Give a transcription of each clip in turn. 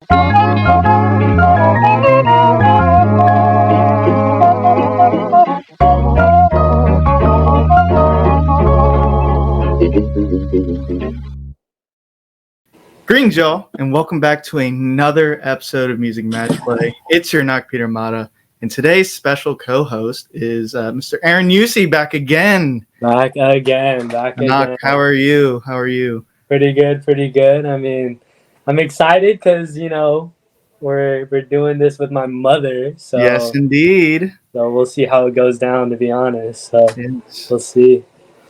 Greetings, y'all, and welcome back to another episode of Music Match Play. It's your Knock Peter Mata, and today's special co-host is Mr. Aaron Yusey back again. Back again. Knock, how are you? Pretty good. I mean, I'm excited because we're doing this with my mother. So Yes, indeed. So we'll see how it goes down. To be honest, so yes. We'll see.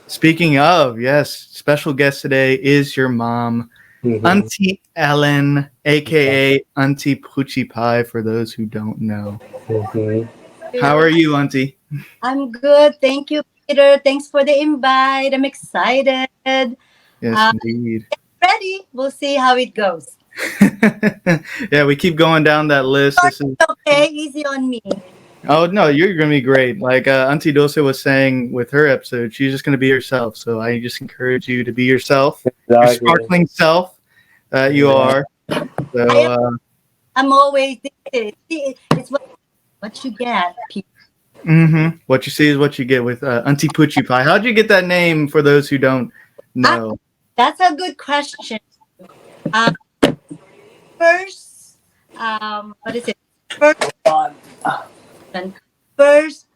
Speaking of, yes, special guest today is your mom. Mm-hmm. Auntie Ellen, aka Auntie Poochie Pie, for those who don't know. Mm-hmm. How are you, Auntie? I'm good. Thank you, Peter. Thanks for the invite. I'm excited. Yes, indeed. Get ready. We'll see how it goes. Yeah, we keep going down that list. Okay, easy on me. Oh, no, you're going to be great. Like Auntie Dulce was saying with her episode, she's just going to be herself. So I just encourage you to be yourself, your sparkling self that you are. So I'm always, it's what you get. Mm-hmm. What you see is what you get with Auntie Poochie Pie. How'd you get that name for those who don't know? That's a good question. First, what is it? First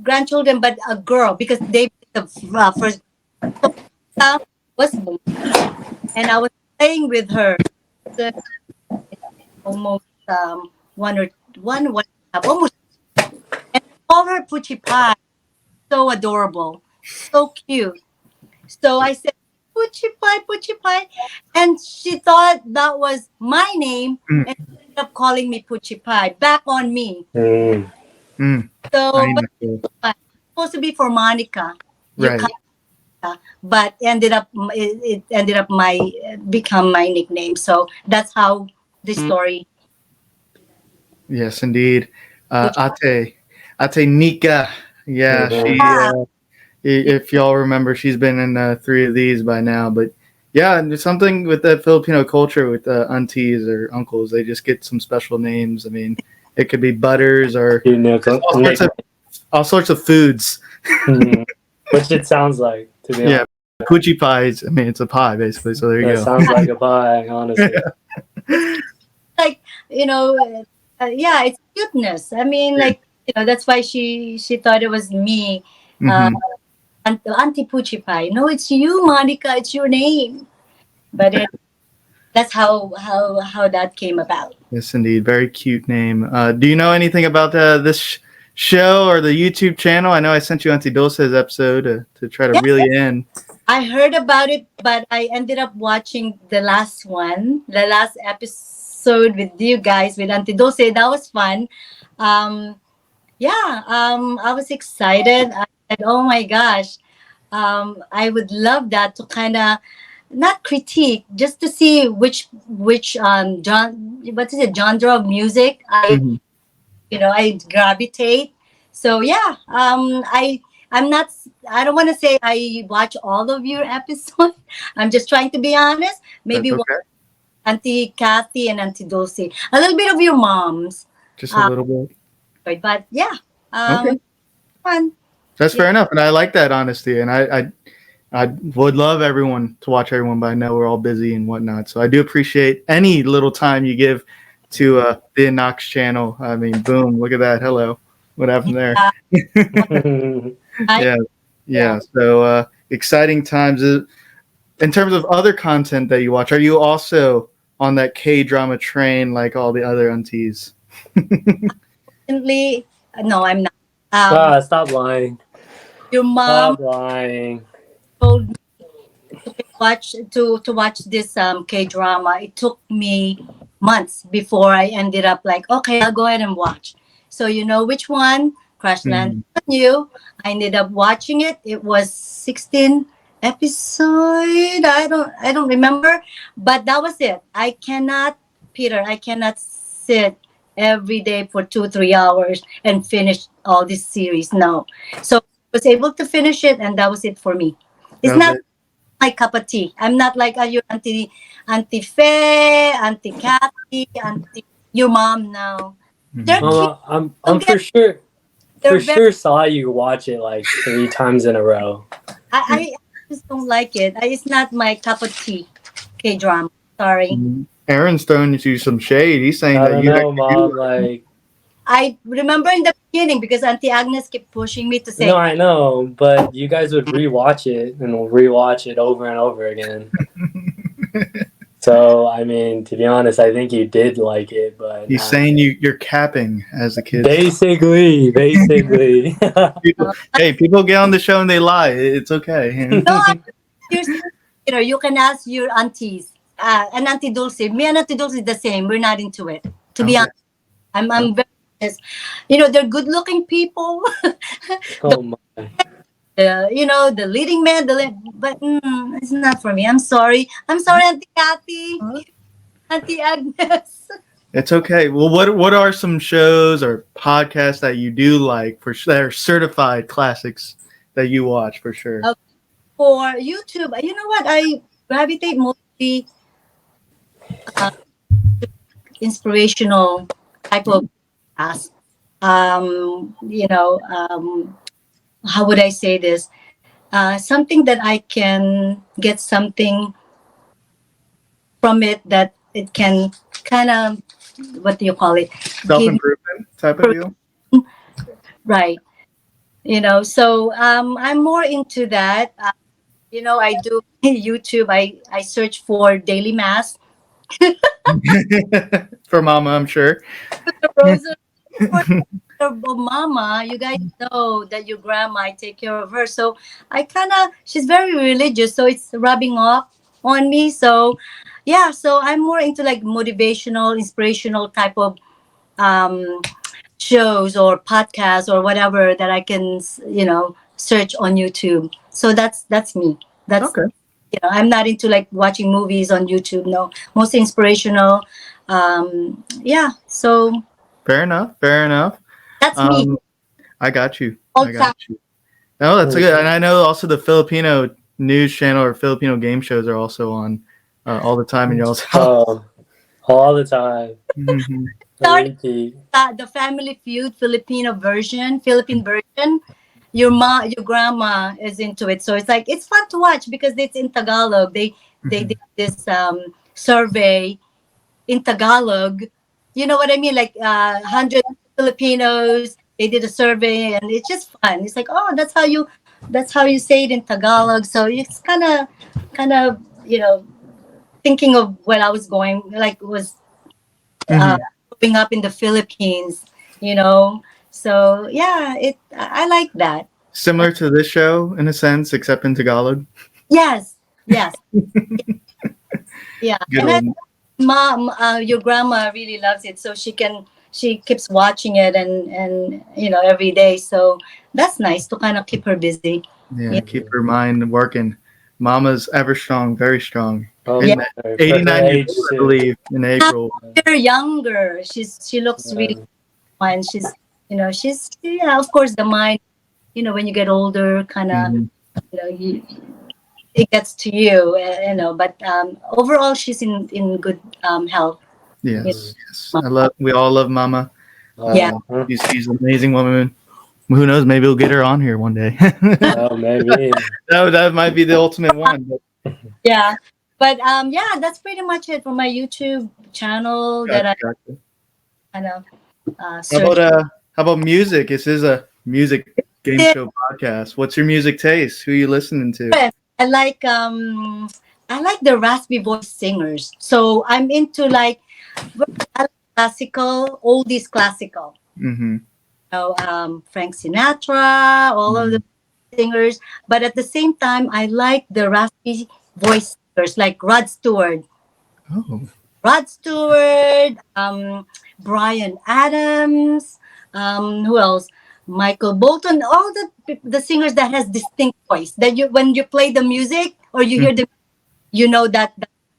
grandchildren, but a girl, because they the first was born, and I was playing with her almost almost, and I called her Poochie Pie. So adorable, so cute. So I said Poochie Pie, and she thought that was my name, and ended up calling me Poochie Pie. Back on me. So it's supposed to be for Monica, right? But it ended up become my nickname. So that's how the story. Yes, indeed. Ate Nika. Yeah, she. If y'all remember, she's been in 3 of these by now. But yeah, there's something with that Filipino culture with aunties or uncles. They just get some special names. I mean, it could be Butters or all sorts of foods. Which it sounds like, to be honest. Poochie pies. I mean, it's a pie basically. So there you go. It sounds like a pie, honestly. Like it's cuteness. I mean, that's why she thought it was me. Auntie Poochie Pie. No, it's you, Monica. It's your name. But that's how that came about. Yes, indeed. Very cute name. Do you know anything about this show or the YouTube channel? I know I sent you Auntie Dulce's episode to try to reel you in. I heard about it, but I ended up watching the last episode with you guys, with Auntie Dulce. That was fun. I was excited. I said, oh my gosh, I would love that to kind of not critique, just to see which genre of music I gravitate. So I don't want to say I watch all of your episodes. I'm just trying to be honest. Maybe Auntie Kathy and Auntie Dulce, a little bit of your moms, just a little bit. But fun. That's fair enough, and I like that honesty. And I would love everyone to watch everyone, but I know we're all busy and whatnot. So I do appreciate any little time you give to the Knox channel. I mean, boom! Look at that. Hello, what happened there? Yeah. So exciting times. In terms of other content that you watch, are you also on that K-drama train like all the other aunties? No, I'm not. Stop lying. Your mom Stop lying. told me to watch this K-drama. It took me months before I ended up like, okay, I'll go ahead and watch. So you know which one? Crash Landing on You. I ended up watching it. It was 16 episode. I don't remember, but that was it. I cannot sit every day for 2-3 hours and finish all this series. No. So I was able to finish it, and that was it for me. It's not my cup of tea. I'm not like your Auntie Faye, Auntie Kathy, Auntie your mom. No, they're Mhm. cute. I'm Don't get. for They're very. sure saw you watch it like 3 times in a row. I just don't like it. It's not my cup of tea. K drama. Sorry. Aaron's throwing you some shade. He's saying I that don't you know, actually do mom. like Like, I remember in the beginning because Auntie Agnes kept pushing me to no, say, I know, but you guys would rewatch it and rewatch it over and over again. So, I mean, to be honest, I think you did like it, but he's saying you're capping, as the kids. basically. People, hey, people get on the show and they lie. It's okay. "No, seriously, you can ask your aunties. And Auntie Dulce, me and Auntie Dulce is the same. We're not into it. To be Okay. honest, I'm very honest. They're good looking people. the, Oh my. the leading man, but it's not for me. I'm sorry. I'm sorry, Auntie Kathy, Auntie Agnes. It's okay. Well, what are some shows or podcasts that you do like that are certified classics that you watch for sure? For YouTube, you know what? I gravitate mostly uh, inspirational type of task. How would I say this? Something that I can get something from it that it can kind of, what do you call it? Self Give me improvement type of deal. right. So I'm more into that. I do YouTube. I search for daily mass, For Mama, I'm sure. the rosary for mama. You guys know that your grandma, I take care of her, so I kind of, she's very religious, so it's rubbing off on me. So yeah, so I'm more into like motivational, inspirational type of um shows or podcasts or whatever that I can search on YouTube. So that's me. That's Okay. I'm not into like watching movies on YouTube. No, mostly inspirational. Yeah, so Fair enough. Fair enough. that's me. Um, I got you. I Old got fashioned. you. No, that's good. And I know also the Filipino news channel or Filipino game shows are also on all the time in y'all's house. Oh, all the time. Mhm. Started Repeat. the Family Feud Philippine version. Your grandma is into it, so it's fun to watch because it's in Tagalog. They Mhm. did this survey in Tagalog. You know what I mean? Like 100 Filipinos. They did a survey, and it's just fun. It's like, oh, that's how you say it in Tagalog. So it's kind of thinking of when I was going, like was uh, Mhm. growing up in the Philippines. You know, so yeah, I like that. Similar to this show in a sense, except in Tagalog. Yes, yes, yeah, Good and one. mom, your grandma really loves it, so she keeps watching it and every day. So that's nice to kind of keep her busy. Yeah, Yeah, keep her mind working. Mama's ever strong, very strong. Oh yeah. And my. For her 89 years age old, I too. believe, in April. They're younger. She looks really fine. Yeah. Of course, the mind. When you get older, kind of Mhm. you it gets to you. But overall, she's in good health. You Yes, yes. know. We all love Mama. Yeah. Uh, she's an amazing woman. Who knows? Maybe we'll get her on here one day. Oh, maybe. That might be the ultimate one. But Yeah. But yeah, that's pretty much it for my YouTube channel that gotcha, I gotcha. kind of How search. about music? This is a music game show podcast. What's your music taste? Who are you listening to? I like um I like the raspy voice singers. So I'm into like classical, oldies classical. Mm-hmm. Frank Sinatra, all of the Mm-hmm. singers. But at the same time, I like the raspy voice singers like Oh. Rod Stewart, Brian Adams, who else? Michael Bolton, all the singers that has distinct voice that you when you play the music or you hear Mhm. the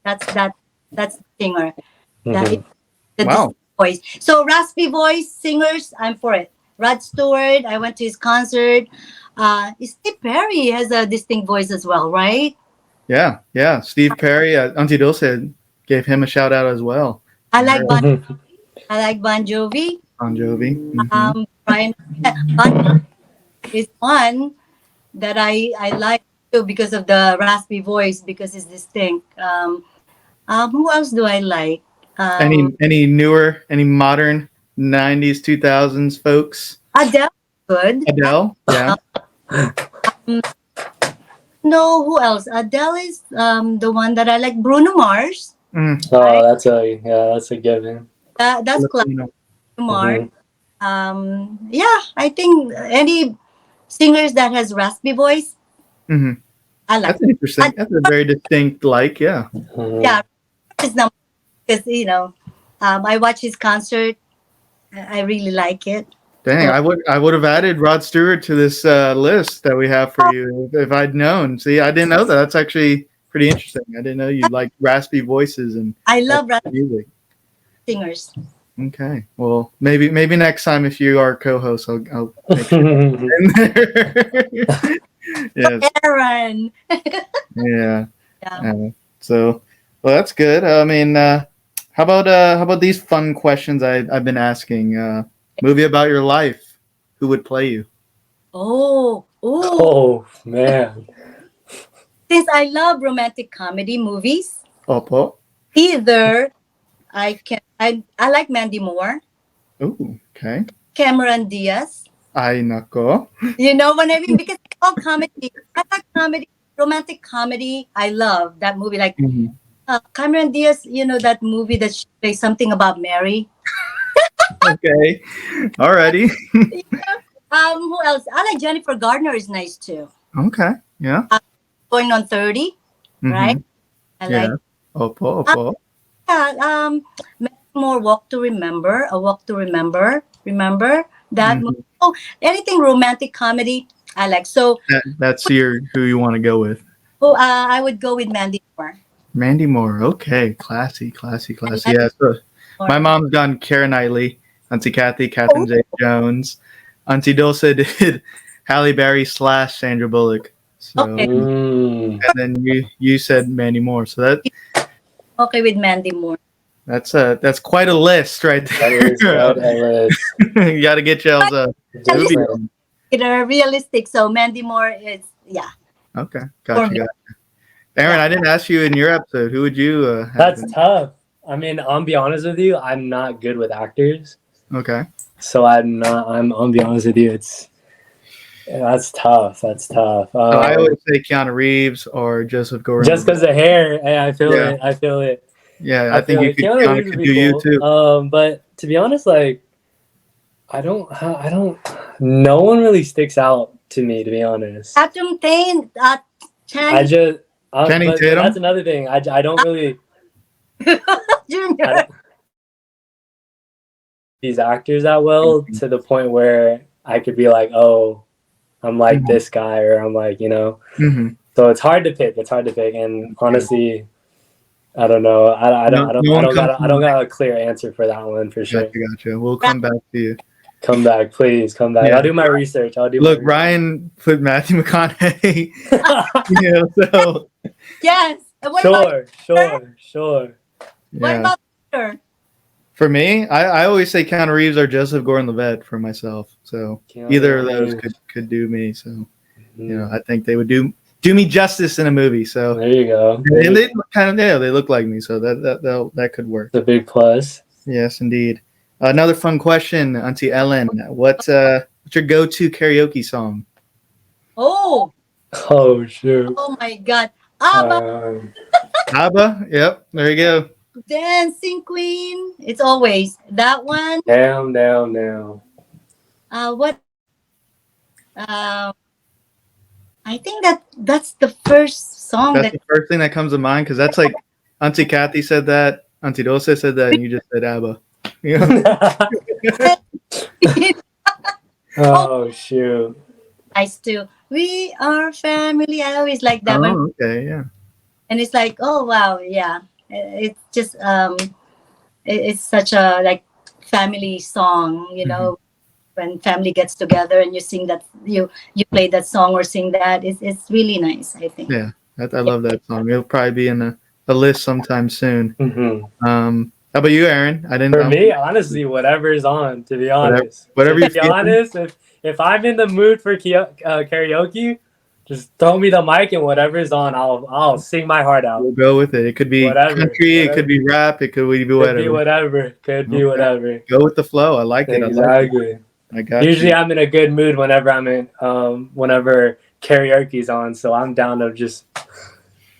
that's the singer that is Mhm. the Wow. distinct voice. So raspy voice singers, I'm for it. Rod Stewart, I went to his concert. Steve Perry has a distinct voice as well, right? Yeah. Steve Perry, Auntie Dulce gave him a shout out as well. I like Bon. Mhm. I like Bon Jovi. Bon Jovi. Hmm. Brian. Bon is one that I like too because of the raspy voice because it's distinct. Who else do I like? Um, Any newer, any modern '90s, 2000s folks? Adele, good. Adele, yeah. Um, no, who else? Adele is the one that I like. Bruno Mars, Mm. right? Oh, that's a given. That's classic. Filipino. Bruno Mars. Hmm. Yeah, I think any singers that has raspy voice, Hmm. I like. That's interesting. That's a very distinct, like, yeah. Yeah, his number because I watch his concert. I really like it. Dang, So, I would have added Rod Stewart to this list that we have for you if I'd known. See, I didn't know that. That's actually pretty interesting. I didn't know you like raspy voices and I love raspy music. singers. Okay, well, maybe next time if you are co-host, I'll make sure Mhm. in there. Yes, Aaron. yeah. Yeah. So, well, that's good. I mean, how about these fun questions I've been asking? Movie about your life. Who would play you? Oh, Oh man. since I love romantic comedy movies, Opo. either I like Mandy Moore, Ooh, okay. Cameron Diaz. Ay nako. You know what I mean? Because it's all comedy. I like comedy, romantic comedy. I love that movie. Like Mhm. Cameron Diaz, you know that movie that she plays something about Mary. Okay. Alrighty. Who else? I like Jennifer Gardner is nice too. Okay. Yeah. Going on 30, right? Mm-hmm. I like Yeah. Opo, opo. yeah, maybe more Walk to Remember, A Walk to Remember. Remember that movie? Mhm. Oh, anything romantic comedy, I like. So, That's your who you want to go with. oh, I would go with Mandy Moore. Mandy Moore. Okay. Classy, classy, I classy. like Yeah. So my Moore. mom's done Keira Knightley, Auntie Kathy, Oh, Catherine Zeta-Jones. Auntie Dulce did Halle Berry / Sandra Bullock. So okay, Mm. and then you said Mandy Moore. So okay with Mandy Moore. that's quite a list right That is there. quite a list. You got to get y'all's movie Realistic, on. realistic. So Mandy Moore is yeah Okay, for gotcha, me. gotcha. Aaron, Yeah, I didn't ask you in your episode. Who would you have? That's tough. I mean, I'll be honest with you, I'm not good with actors. Okay. So I'll be honest with you, that's tough. That's tough. So I always say Keanu Reeves or Joseph Gordon. Just because of hair, hey, I feel Yeah. it. I feel it. Yeah, I I think feel you it. could. Keanu Keanu Reeves would could be do you cool. too. But to be honest, like I don't. No one really sticks out to me, to be honest. Tatum Tain, I Channing just, Channing but Tatum. that's another thing. I don't really. Junior. I don't these actors that well to the point where I could be like, oh, I'm like Mhm. this guy, or I'm like, Mm-hmm. So it's hard to pick. It's hard to pick, and honestly, I don't know. No one comes to I don't mind. got a clear answer for that one for sure. Gotcha. We'll come back to you. Come back, please. Come back. Yeah. I'll do my research. Look, Ryan put Matthew McConaughey. So Yes. And what about Sure. what yeah. about her? For me, I always say Keanu Reeves or Joseph Gordon-Levitt for myself. So either of those could do me. So I think they would do me justice in a movie. So There you go. and they they look like me. So that could work. The big plus. Yes, indeed. Another fun question, Auntie Ellen. What's your go-to karaoke song? Oh, Oh shoot. oh my God. Abba, Abba. Yep. There you go. Dancing Queen. It's always that one. Damn. What? Um, I think that's the first song That's the first thing that comes to mind because that's like Auntie Kathy said that, Auntie Dulce said that, and you just said Abba. Oh shoot. nice too. We are family. I always like that one, Oh, okay, yeah. and it's like, oh wow, yeah. It's just it's such a like family song, when family gets together and you sing that you play that song or sing that. It's really nice. I think. Yeah. I love that song. It'll probably be in a list sometime soon. Mm-hmm. How about you, Aaron? For me, honestly, whatever's on. To be honest, whatever to you be feel. honest, if I'm in the mood for karaoke, just throw me the mic and whatever's on, I'll sing my heart out. We'll go with it. It could be Whatever, country, whatever. it could be rap, it could be Could whatever. be whatever. Could be whatever. Go with the flow. I like it. Exactly. I got Usually, you. I'm in a good mood whenever whenever karaoke's on. So I'm down to just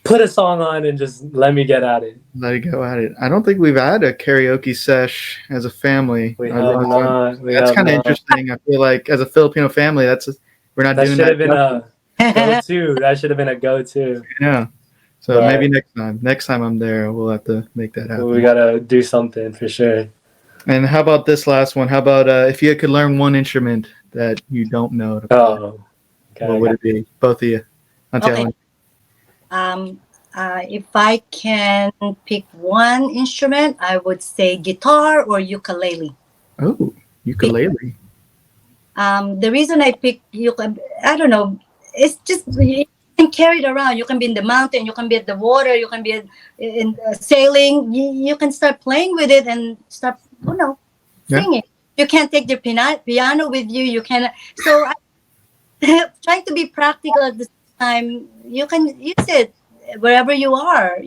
put a song on and just let me get at it. Let it go at it. I don't think we've had a karaoke sesh as a family. We have not. That's kind of interesting. I feel like as a Filipino family, we're not doing that. That should have been a go-to. That should have been a go-to. Yeah. So maybe next time I'm there, we'll have to make that happen. We gotta do something for sure. And how about this last one? How about if you could learn one instrument that you don't know to play, what would it be? Both of you. Okay. If I can pick one instrument, I would say guitar or ukulele. Oh, ukulele. The reason I picked ukulele, I don't know, it's just you can carry it around. You can be in the mountain, you can be at the water, you can be in sailing. You can start playing with it and start, singing. You can't take the piano with you. You can. So trying to be practical at the same time. You can use it wherever you are,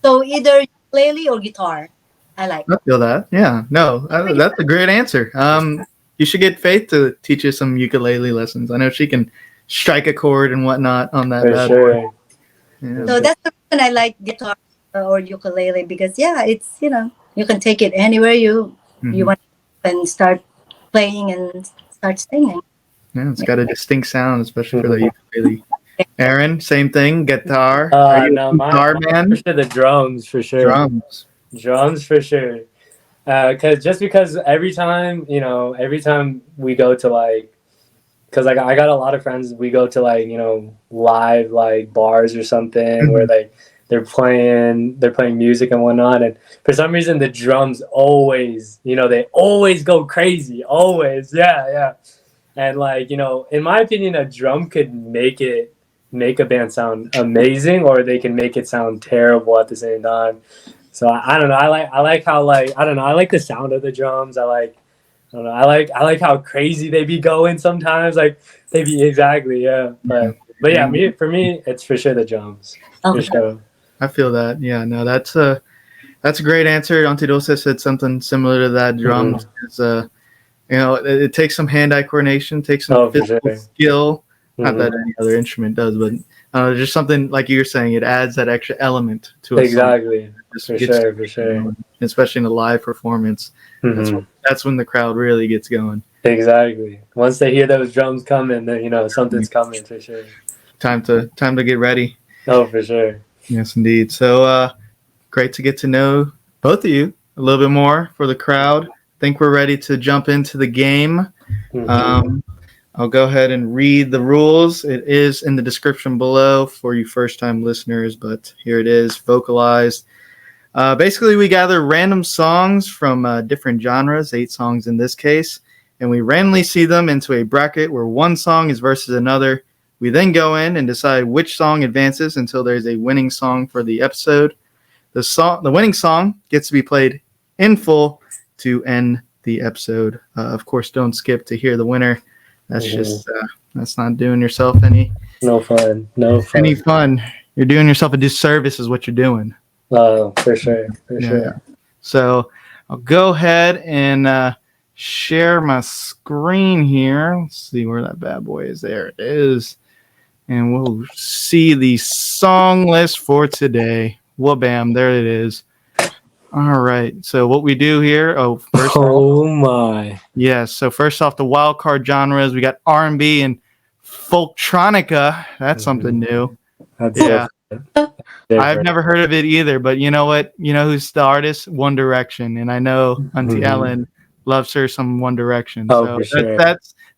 So either ukulele or guitar. I feel that. Yeah. No, that's a great answer. You should get Faith to teach you some ukulele lessons. I know she can strike a chord and whatnot on that. For sure. Yeah. So that's the reason I like guitar or ukulele because it's you can take it anywhere you want and start playing and start singing. Yeah, it's got a distinct sound, especially for the ukulele. Aaron, same thing. Guitar. Guitar man. For sure, the drums for sure. Drums for sure. Because every time we go to because I got a lot of friends, we go to live bars or something where they're playing music and whatnot, and for some reason the drums always they always go crazy, always. And in my opinion, a drum could make a band sound amazing, or they can make it sound terrible at the same time. So I don't know. I like how I don't know. I like the sound of the drums. I like how crazy they be going sometimes. They be exactly. But for me, it's for sure the drums. Okay. For sure. I feel that. Yeah. No, that's a great answer. Auntie Dulce said something similar to that. Drums is it takes some hand-eye coordination, takes some physical skill. Not that any other instrument does, but just something like you were saying. It adds that extra element to it. Exactly. For sure. Especially in a live performance. That's when the crowd really gets going. Exactly. Once they hear those drums coming, then something's coming for sure. Time to get ready. Oh, for sure. Yes, indeed. So great to get to know both of you a little bit more for the crowd. I think we're ready to jump into the game. I'll go ahead and read the rules. It is in the description below for you first-time listeners, but here it is, vocalized. Basically, we gather random songs from different genres, 8 songs in this case, and we randomly see them into a bracket where one song is versus another. We then go in and decide which song advances until there's a winning song for the episode. The winning song gets to be played in full to end the episode. Of course, don't skip to hear the winner. That's just that's not doing yourself any fun. Any fun. You're doing yourself a disservice is what you're doing. Oh, for sure. Sure. So I'll go ahead and share my screen here. Let's see where that bad boy is. There it is. And we'll see the song list for today. Well, bam, there it is. All right. So what we do here? My. Yes. So first off, the wild card genres. We got R&B and Folktronica. That's something new. That's I've never heard of it either. But you know what? You know who's the artist? One Direction. And I know Auntie Ellen loves her some One Direction. Oh, so for sure.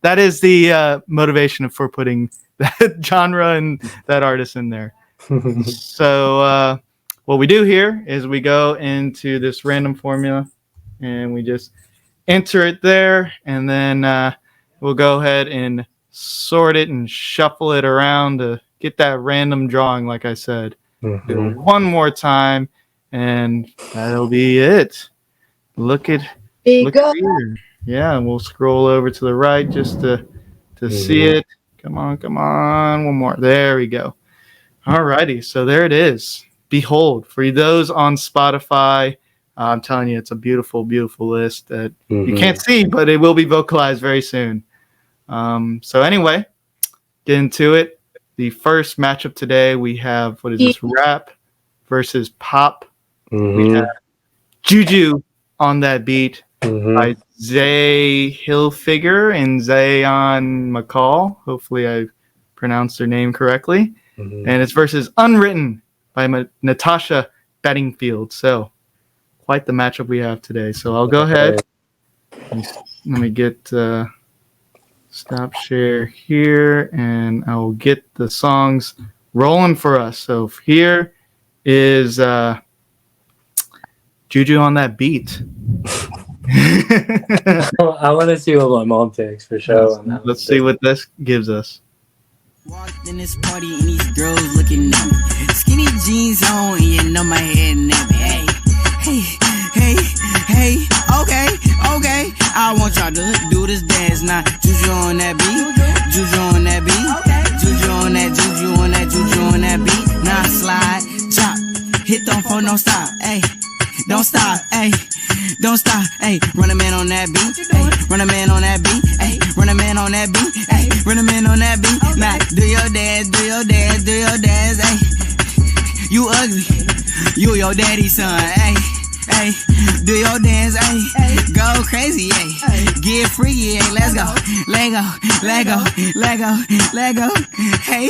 that is the motivation for putting that genre and that artist in there. So what we do here is we go into this random formula and we just enter it there, and then we'll go ahead and sort it and shuffle it around to get that random drawing, like I said. Mm-hmm. Do it one more time, and that'll be it. Look at here. Yeah, and we'll scroll over to the right just to see it. Come on. One more. There we go. Alrighty, so there it is. Behold, for those on Spotify, I'm telling you, it's a beautiful, beautiful list that you can't see, but it will be vocalized very soon. So anyway, get into it. The first matchup today, we have, what is this, rap versus pop. We have Juju on that beat by Hilfigerrr and Zayion McCall. Hopefully I pronounced their name correctly. And it's versus Unwritten by Natasha Bedingfield. So quite the matchup we have today. So I'll go ahead. Let me get stop share here, and I will get the songs rolling for us. So here is Juju on that beat. I want to see what my mom picks for sure. Let's see what this gives us. Walked in this party and these girls looking at me. Skinny jeans on and you know my head nappy. Hey, okay. I want y'all to do this dance now. Juju on that beat, Juju on that beat, Juju on that, Juju on that, Juju on that beat. Now slide, chop, hit don't phone, don't stop, hey. Don't stop, ayy. Don't stop, ayy. Run a man on that beat, ayy. Run a man on that beat, ayy. Run a man on that beat, ayy. Run a man on that beat. Now do your dance, ayy. You ugly, you your daddy's son, ayy. Ay, do your dance, ay, go crazy, ay, get freaky, ay, let's go, Lego, hey.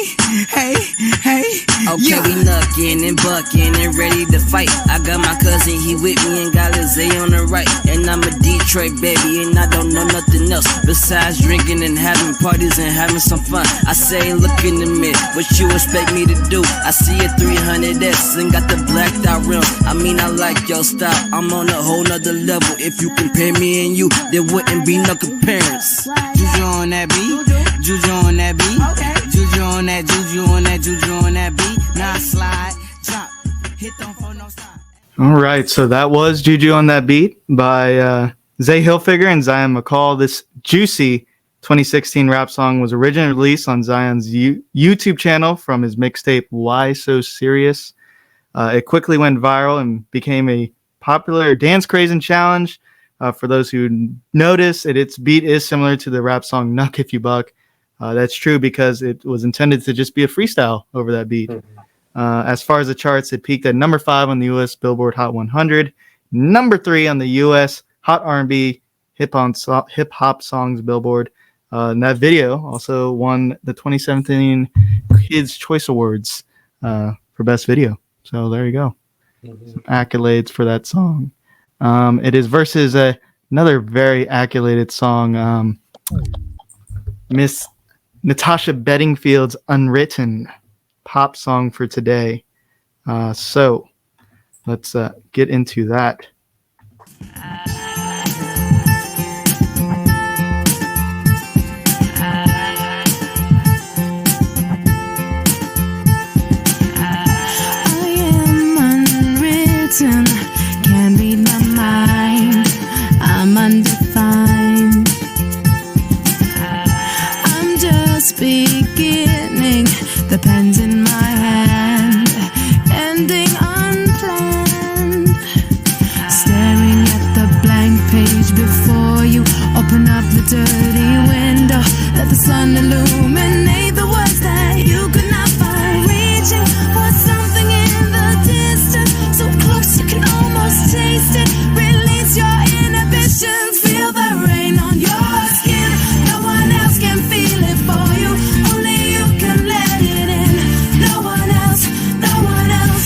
Okay, we knuckin' and buckin' and ready to fight. I got my cousin, he with me and got Lizzie on the right. And I'm a Detroit baby and I don't know nothing else besides drinking and having parties and having some fun. I say, look in the mirror, what you expect me to do? I see a 300S and got the blacked out rim. I mean, I like your style. I'm on a whole nother level. If you compare me and you, there wouldn't be no comparison. Juju on that beat, Juju on that beat, Juju on that, Juju on that, Juju on that beat. Now slide, chop, hit them for no stop. All right, so that was Juju on that beat by Zay Hilfigerrr and Zayion McCall. This juicy 2016 rap song was originally released on Zion's YouTube channel from his mixtape Why So Serious. It quickly went viral and became a popular dance craze and challenge. For those who notice, its beat is similar to the rap song Knuck If You Buck. That's true because it was intended to just be a freestyle over that beat. As far as the charts, it peaked at number 5 on the U.S. Billboard Hot 100, number 3 on the U.S. Hot R&B Hip Hop Songs Billboard. And that video also won the 2017 Kids' Choice Awards for Best Video. So there you go. Some accolades for that song. It is versus another very accoladed song, Miss Natasha Bedingfield's Unwritten, pop song for today. So let's get into that. Can't read my mind, I'm undefined. I'm just beginning, the pen's in my hand, ending unplanned. Staring at the blank page before you, open up the dirty window, let the sun illuminate the words that you could not find. Reaching for something in the distance, so close you can almost taste it. Release your inhibitions, feel the rain on your skin. No one else can feel it for you, only you can let it in. No one else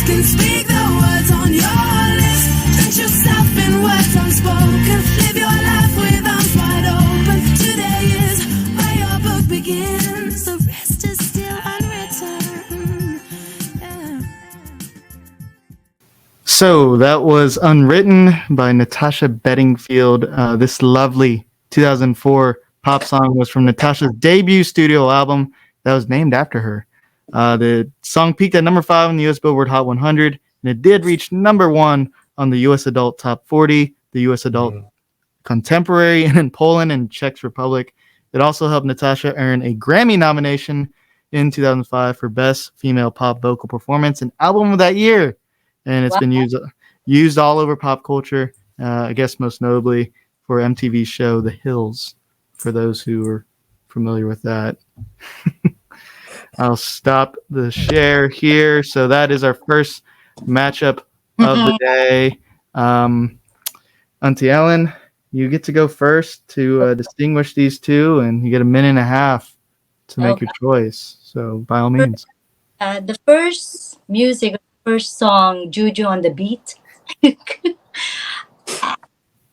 can speak the words on your lips. Drench yourself in words unspoken, live your life with arms wide open. Today is where your book begins, the rest is still unwritten. Yeah. So that was Unwritten by Natasha Bedingfield. This lovely 2004 pop song was from Natasha's debut studio album that was named after her. The song peaked at number 5 on the U.S. Billboard Hot 100, and it did reach number 1 on the U.S. Adult Top 40, the U.S. Adult Contemporary, and in Poland and Czech Republic. It also helped Natasha earn a Grammy nomination in 2005 for Best Female Pop Vocal Performance and Album of that year. And it's been used all over pop culture, I guess most notably for MTV's show The Hills, for those who are familiar with that. I'll stop the share here. So that is our first matchup of the day. Auntie Ellen, you get to go first to distinguish these two, and you get a minute and a half to make your choice. So by all means. The first song, Juju on the Beat.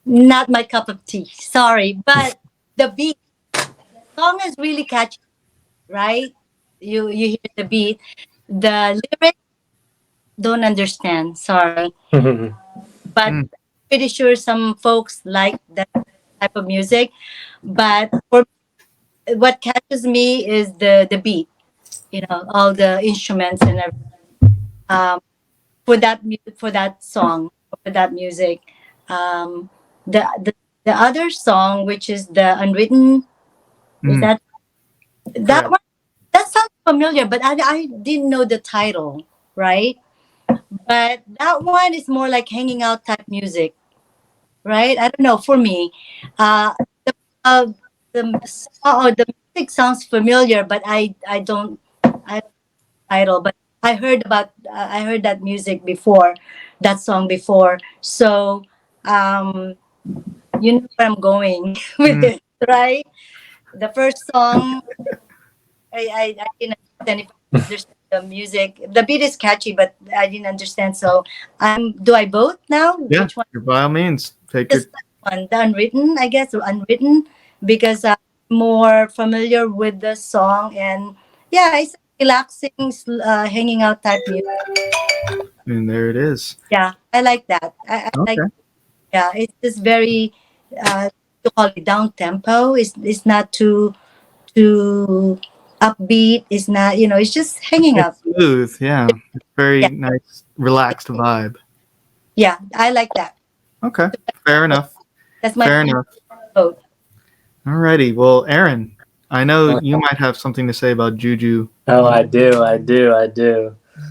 Not my cup of tea. Sorry, but the beat, the song is really catchy, right? You hear the beat, the lyrics don't understand. Sorry, but pretty sure some folks like that type of music. But for what catches me is the beat. You know, all the instruments and everything. For that song, for that music. The other song, which is the Unwritten, is that one? That sounds familiar, but I didn't know the title, right? But that one is more like hanging out type music, right? I don't know. For me, the music sounds familiar, but I don't title. But I heard that music before, that song before. So you know where I'm going with it, right? The first song, I didn't understand if I understand the music. The beat is catchy, but I didn't understand. So do I vote now? Yeah, which one? by all means. Take your one, the Unwritten, I guess, or Unwritten, because I'm more familiar with the song, and yeah, it's relaxing, hanging out type music. And there it is. Yeah, I like that. I like. Yeah, it's just very to call it down tempo. It's not too upbeat. It's not, it's just hanging out. Smooth, yeah. It's very nice, relaxed vibe. Yeah, I like that. Okay, fair enough. That's my fair enough. vote. Alrighty, well, Aaron, I know you might have something to say about Juju. Oh, I do.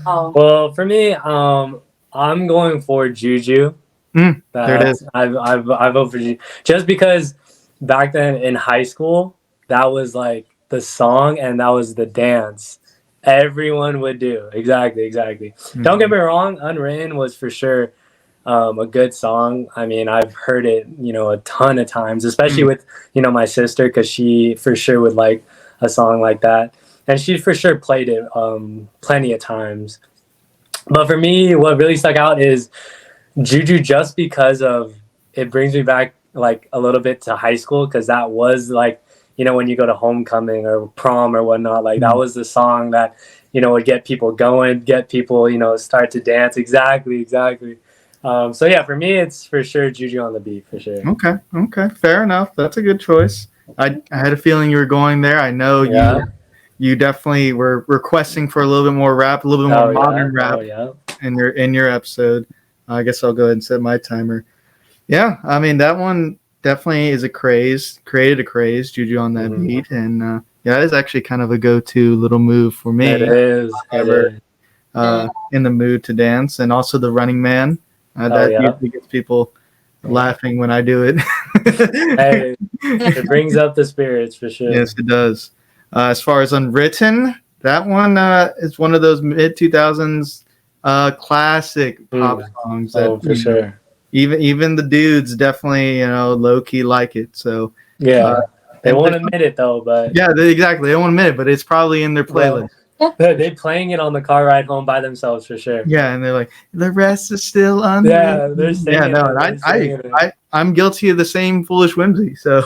Oh. Well, for me, I'm going for Juju. There it is. I vote for Juju just because back then in high school, that was like the song and that was the dance everyone would do. Exactly. Don't get me wrong, Unwritten was for sure a good song. I mean, I've heard it, a ton of times, especially with, my sister, because she for sure would like a song like that. And she for sure played it plenty of times. But for me, what really stuck out is Juju, just because of it brings me back like a little bit to high school, because that was like, when you go to homecoming or prom or whatnot, like that was the song that, would get people going, get people, start to dance. Exactly. So yeah, for me, it's for sure Juju on the Beat, for sure. Okay, fair enough. That's a good choice. I had a feeling you were going there. I know you definitely were requesting for a little bit more rap, a little bit more modern rap in your episode. I guess I'll go ahead and set my timer. Yeah, I mean, that one definitely is created a craze, Juju on that beat. And that is actually kind of a go-to little move for me. It is. In the mood to dance. And also the Running Man. That usually gets people laughing when I do it. Hey, it brings up the spirits for sure. Yes, it does. As far as Unwritten, that one is one of those mid-2000s classic pop songs that for sure. Even the dudes definitely low key like it. So they won't admit it though, but exactly, they won't admit it, but it's probably in their playlist. They're playing it on the car ride home by themselves for sure. Yeah, and they're like, the rest is still unwritten. Yeah, they're singing. I'm guilty of the same foolish whimsy. So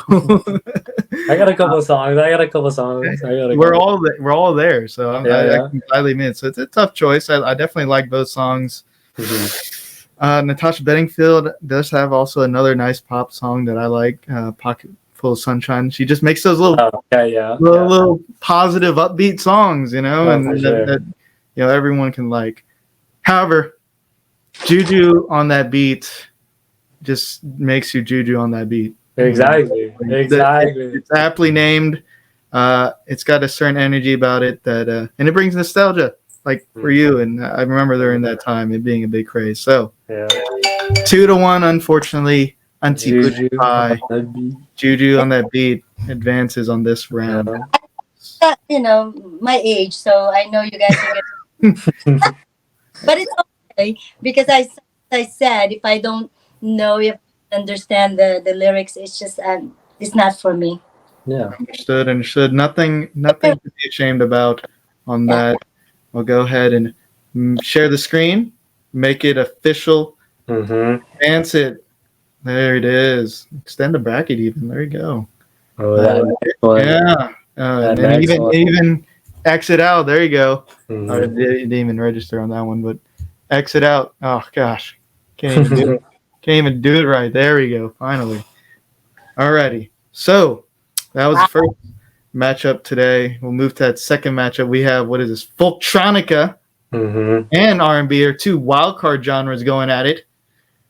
I got a couple of songs. We're all there. So I can gladly admit. So it's a tough choice. I definitely like both songs. Natasha Bedingfield does have also another nice pop song that I like, full of sunshine. She just makes those little positive, upbeat songs, and that everyone can like. However, Juju on that beat just makes you Juju on that beat. Exactly. It's aptly named. It's got a certain energy about it that, and it brings nostalgia, like for you. And I remember during that time it being a big craze. So 2-1, unfortunately. Auntie Juju on that beat advances on this round. My age, so I know you guys are getting. But it's okay because I said if I don't know, if I understand the lyrics, it's just it's not for me. Yeah. Understood. Nothing to be ashamed about on that. I'll go ahead and share the screen, make it official, advance it. There it is. Extend the bracket even. There you go. And even exit out. There you go. It didn't even register on that one, but exit out. Oh gosh, can't even do it right. There we go. Finally. Alrighty. So that was the first matchup today. We'll move to that second matchup. We have Folktronica and R&B are two wildcard genres going at it.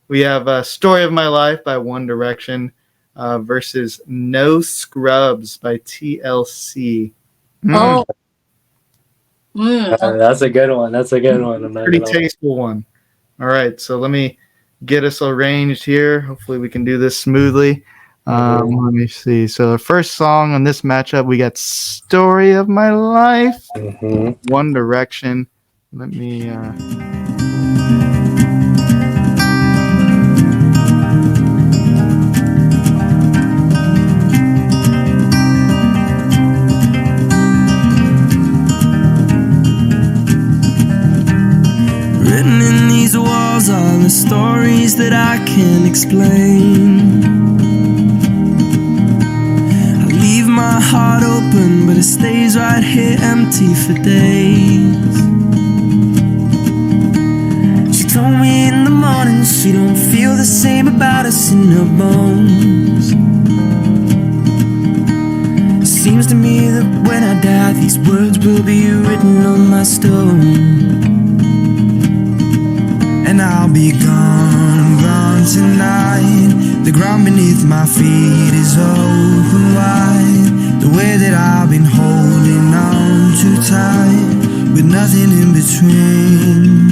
We have Story of My Life by One Direction versus No Scrubs by TLC. That's a good one. Pretty tasteful one. All right, so let me get us arranged here. Hopefully we can do this smoothly. Let me see. So the first song on this matchup, we got Story of My Life, One Direction. Let me... Written in these walls are the stories that I can't explain. I leave my heart open, but it stays right here empty for days. She told me in the morning she don't feel the same about us in her bones. Seems to me that when I die, these words will be written on my stone. And I'll be gone tonight. The ground beneath my feet is open wide. The way that I've been holding on too tight, with nothing in between.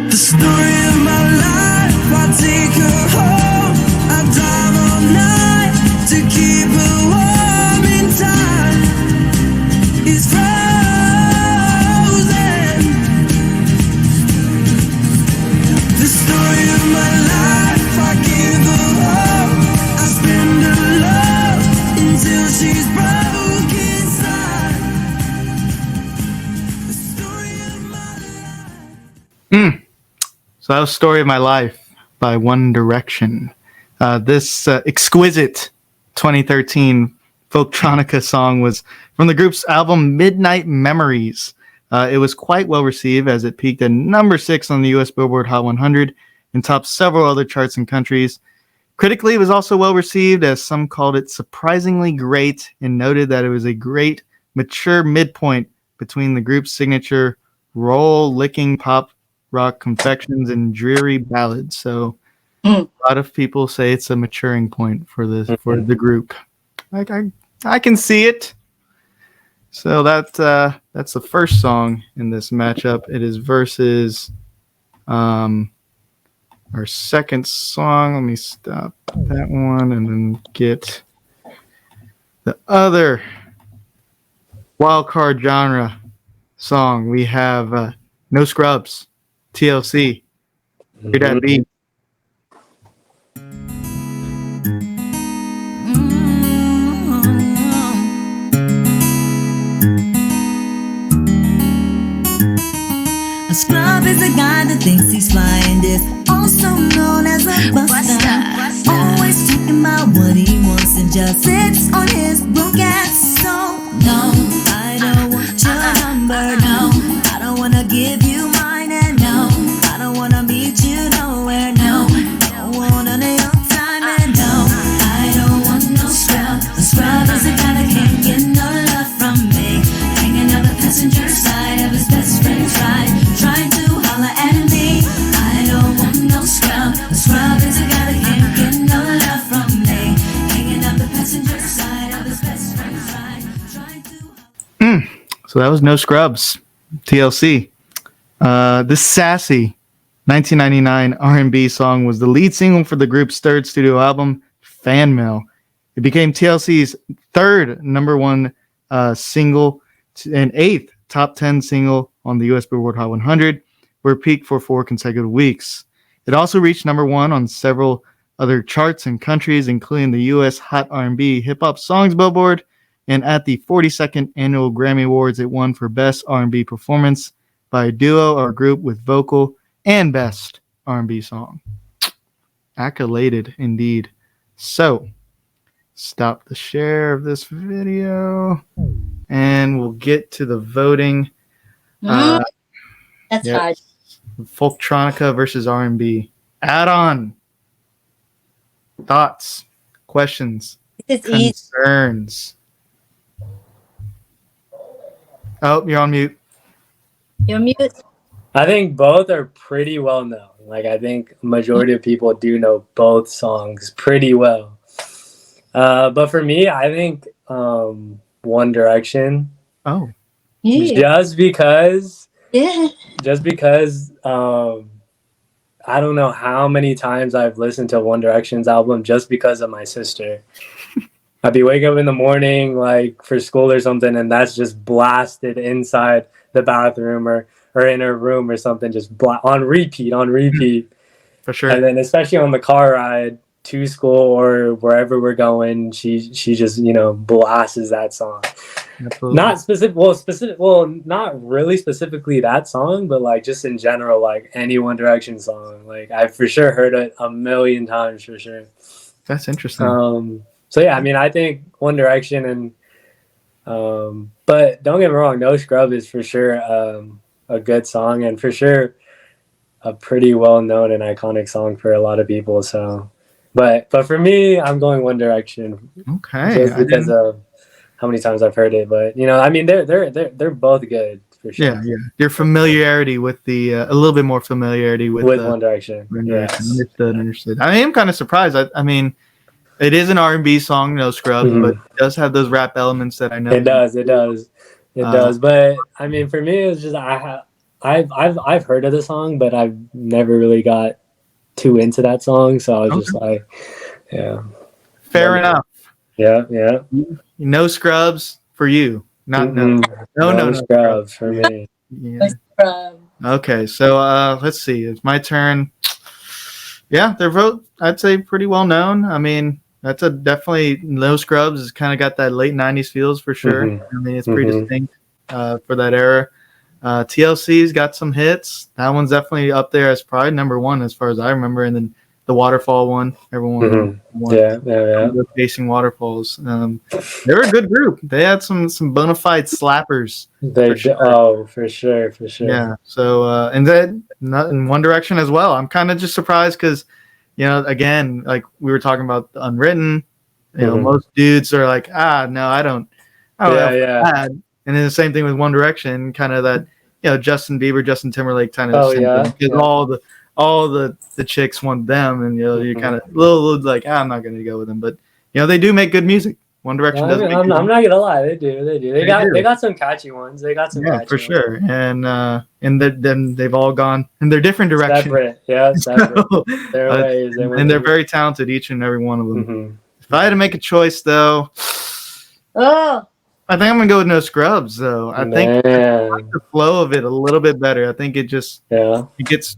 The story of my life, I take her home. I drive all night to keep her warm in time. It's the story of my life, I give her hope. I spend her love until she's broke inside. The story of my life. So that was Story of My Life by One Direction. This exquisite 2013 Folktronica song was from the group's album Midnight Memories. It was quite well received as it peaked at number 6 on the U.S. Billboard Hot 100 and topped several other charts and countries. Critically, it was also well received as some called it surprisingly great and noted that it was a great, mature midpoint between the group's signature roll-licking pop rock confections and dreary ballads. So a lot of people say it's a maturing point for the group. I can see it. So that's the first song in this matchup. It is versus our second song. Let me stop that one and then get the other wildcard genre song. We have No Scrubs, TLC. Hear that beat. A scrub is a guy that thinks he's fly and is also known as a buster. Always talking about what he wants and just sits on his broke ass. So no, I don't want your number. No, I don't wanna give you mine. And no, I don't wanna meet you nowhere. No, I don't want none of your time. And no, So that was No Scrubs, TLC. This sassy 1999 R&B song was the lead single for the group's third studio album, Fan Mail. It became TLC's third number one single and eighth top 10 single on the U.S. Billboard Hot 100, where it peaked for 4 consecutive weeks. It also reached number one on several other charts in countries, including the U.S. Hot R&B Hip Hop Songs Billboard, and at the 42nd Annual Grammy Awards, it won for Best R&B Performance by a duo or group with vocal and Best R&B Song. Accoladed indeed. So, stop the share of this video, and we'll get to the voting. That's hard. Folktronica versus R&B. Add-on. Thoughts, questions, concerns. Oh, you're on mute. You're mute. I think both are pretty well known. Like, I think majority of people do know both songs pretty well. But for me, I think One Direction. Oh. Yeah. Just because. Yeah. Just because. I don't know how many times I've listened to One Direction's album just because of my sister. I'd be waking up in the morning, like for school or something, and that's just blasted inside the bathroom or in her room or something, just on repeat. For sure. And then especially on the car ride to school or wherever we're going, she just, blasts that song. Absolutely. Not really specifically that song, but like just in general, like any One Direction song. Like I've for sure heard it a million times for sure. That's interesting. So yeah, I mean, I think One Direction and but don't get me wrong, No Scrub is for sure a good song and for sure a pretty well known and iconic song for a lot of people. So but for me, I'm going One Direction. Okay. Just because of how many times I've heard it. But I mean they're both good for sure. Yeah. Your familiarity with the a little bit more familiarity with One Direction. Yes. Understood. I am kind of surprised. I mean, it is an R&B song, No Scrubs, but it does have those rap elements that I know. It does. But I mean, for me, it's just I've heard of the song, but I've never really got too into that song. So I was just like, yeah. Fair enough. Yeah. No Scrubs for you. No Scrubs for me. Yeah. Okay, so let's see. It's my turn. Yeah, their vote, I'd say, pretty well known. I mean, that's definitely No Scrubs has kind of got that late 90s feels for sure. I mean, it's pretty distinct for that era. TLC's got some hits. That one's definitely up there as probably number one as far as I remember. And then the Waterfall one, everyone won. Yeah. Facing Waterfalls. They were a good group. They had some bona fide slappers. For sure. Yeah. So and then in One Direction as well. I'm kind of just surprised because, again, like we were talking about the Unwritten. Most dudes are like, no, I don't. Yeah. And then the same thing with One Direction, kind of that, Justin Bieber, Justin Timberlake kind of. Because all the chicks want them, and you're kind of a little like, I'm not going to go with them, but they do make good music. One Direction does. I'm not gonna lie, they do. They got some catchy ones. For sure. And then they've all gone in their different directions. Separate. Their ways. And they're very talented, each and every one of them. If I had to make a choice, though, I think I'm gonna go with No Scrubs. Though I think I like the flow of it a little bit better. I think it just it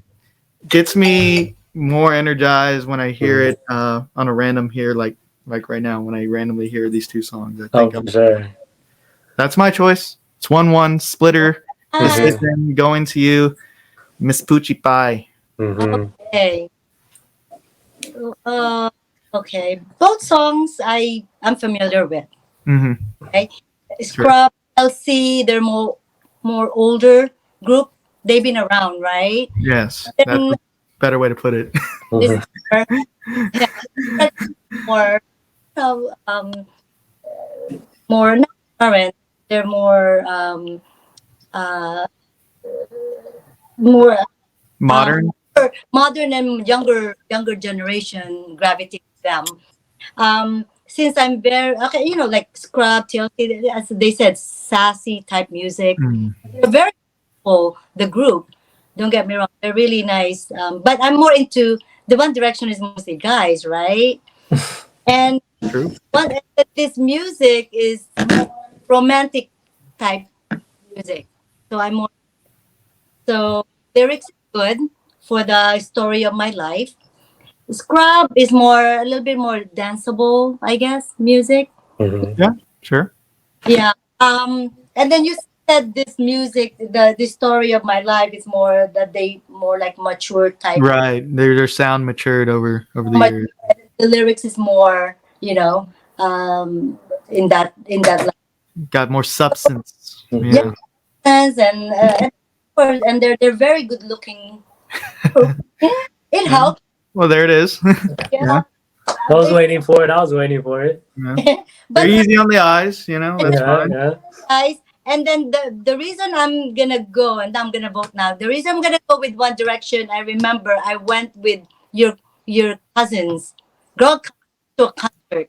gets me more energized when I hear it on a random like right now when I randomly hear these two songs. I think sure. That's my choice. It's 1-1 splitter. Decision going to you, Miss Poochie Pie. Okay. Okay. Both songs I'm familiar with. Okay. Scrub, LC, they're more older group. They've been around, right? Yes. That's a better way to put it. More not current. They're more modern. Modern and younger generation gravitate to them. since I'm very okay, like Scrub, TLC, as they said, sassy type music. They're very cool. The group, don't get me wrong, they're really nice. But I'm more into the One Direction is mostly guys, right? And True. what this music is more romantic type music. So I'm more so lyrics is good for the story of my life. Scrub is more a little bit more danceable, I guess, music. Yeah, sure. Yeah. And then you said this music, the story of my life is more that they more like mature type. Right. Their sound matured over the But years. the lyrics is more, in that Got more substance. yeah, and they're very good looking. It helps. Well, there it is. Yeah. I was waiting for it. Yeah. But They're easy on the eyes, that's fine. guys, and then the reason I'm gonna go and I'm gonna vote now. The reason I'm gonna go with One Direction. I remember I went with your cousins, girl, to a concert.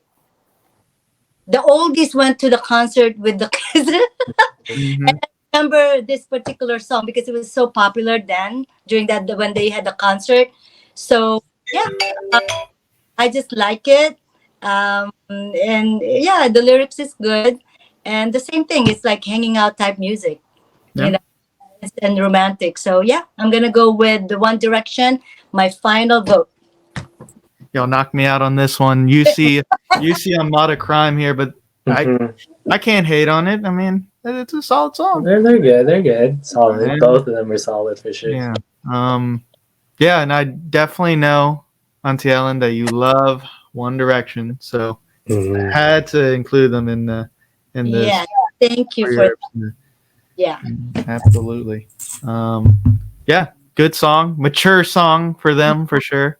The oldies went to the concert with the kids. Mhm. And I remember this particular song because it was so popular then during that when they had the concert. So yeah, I just like it. And yeah, the lyrics is good. And the same thing, it's like hanging out type music, Yeah. you know, and romantic. So yeah, I'm gonna go with the One Direction. My final vote. Y'all knock me out on this one. You see I'm not a crime here, but I can't hate on it. I mean, it's a solid song. They're good. They're good. Solid. Yeah. Both of them are solid for sure. Yeah. Yeah, and I definitely know, Auntie Ellen, that you love One Direction, so I had to include them in this. Yeah, thank you for yeah. Absolutely. Yeah, good song, mature song for them for sure.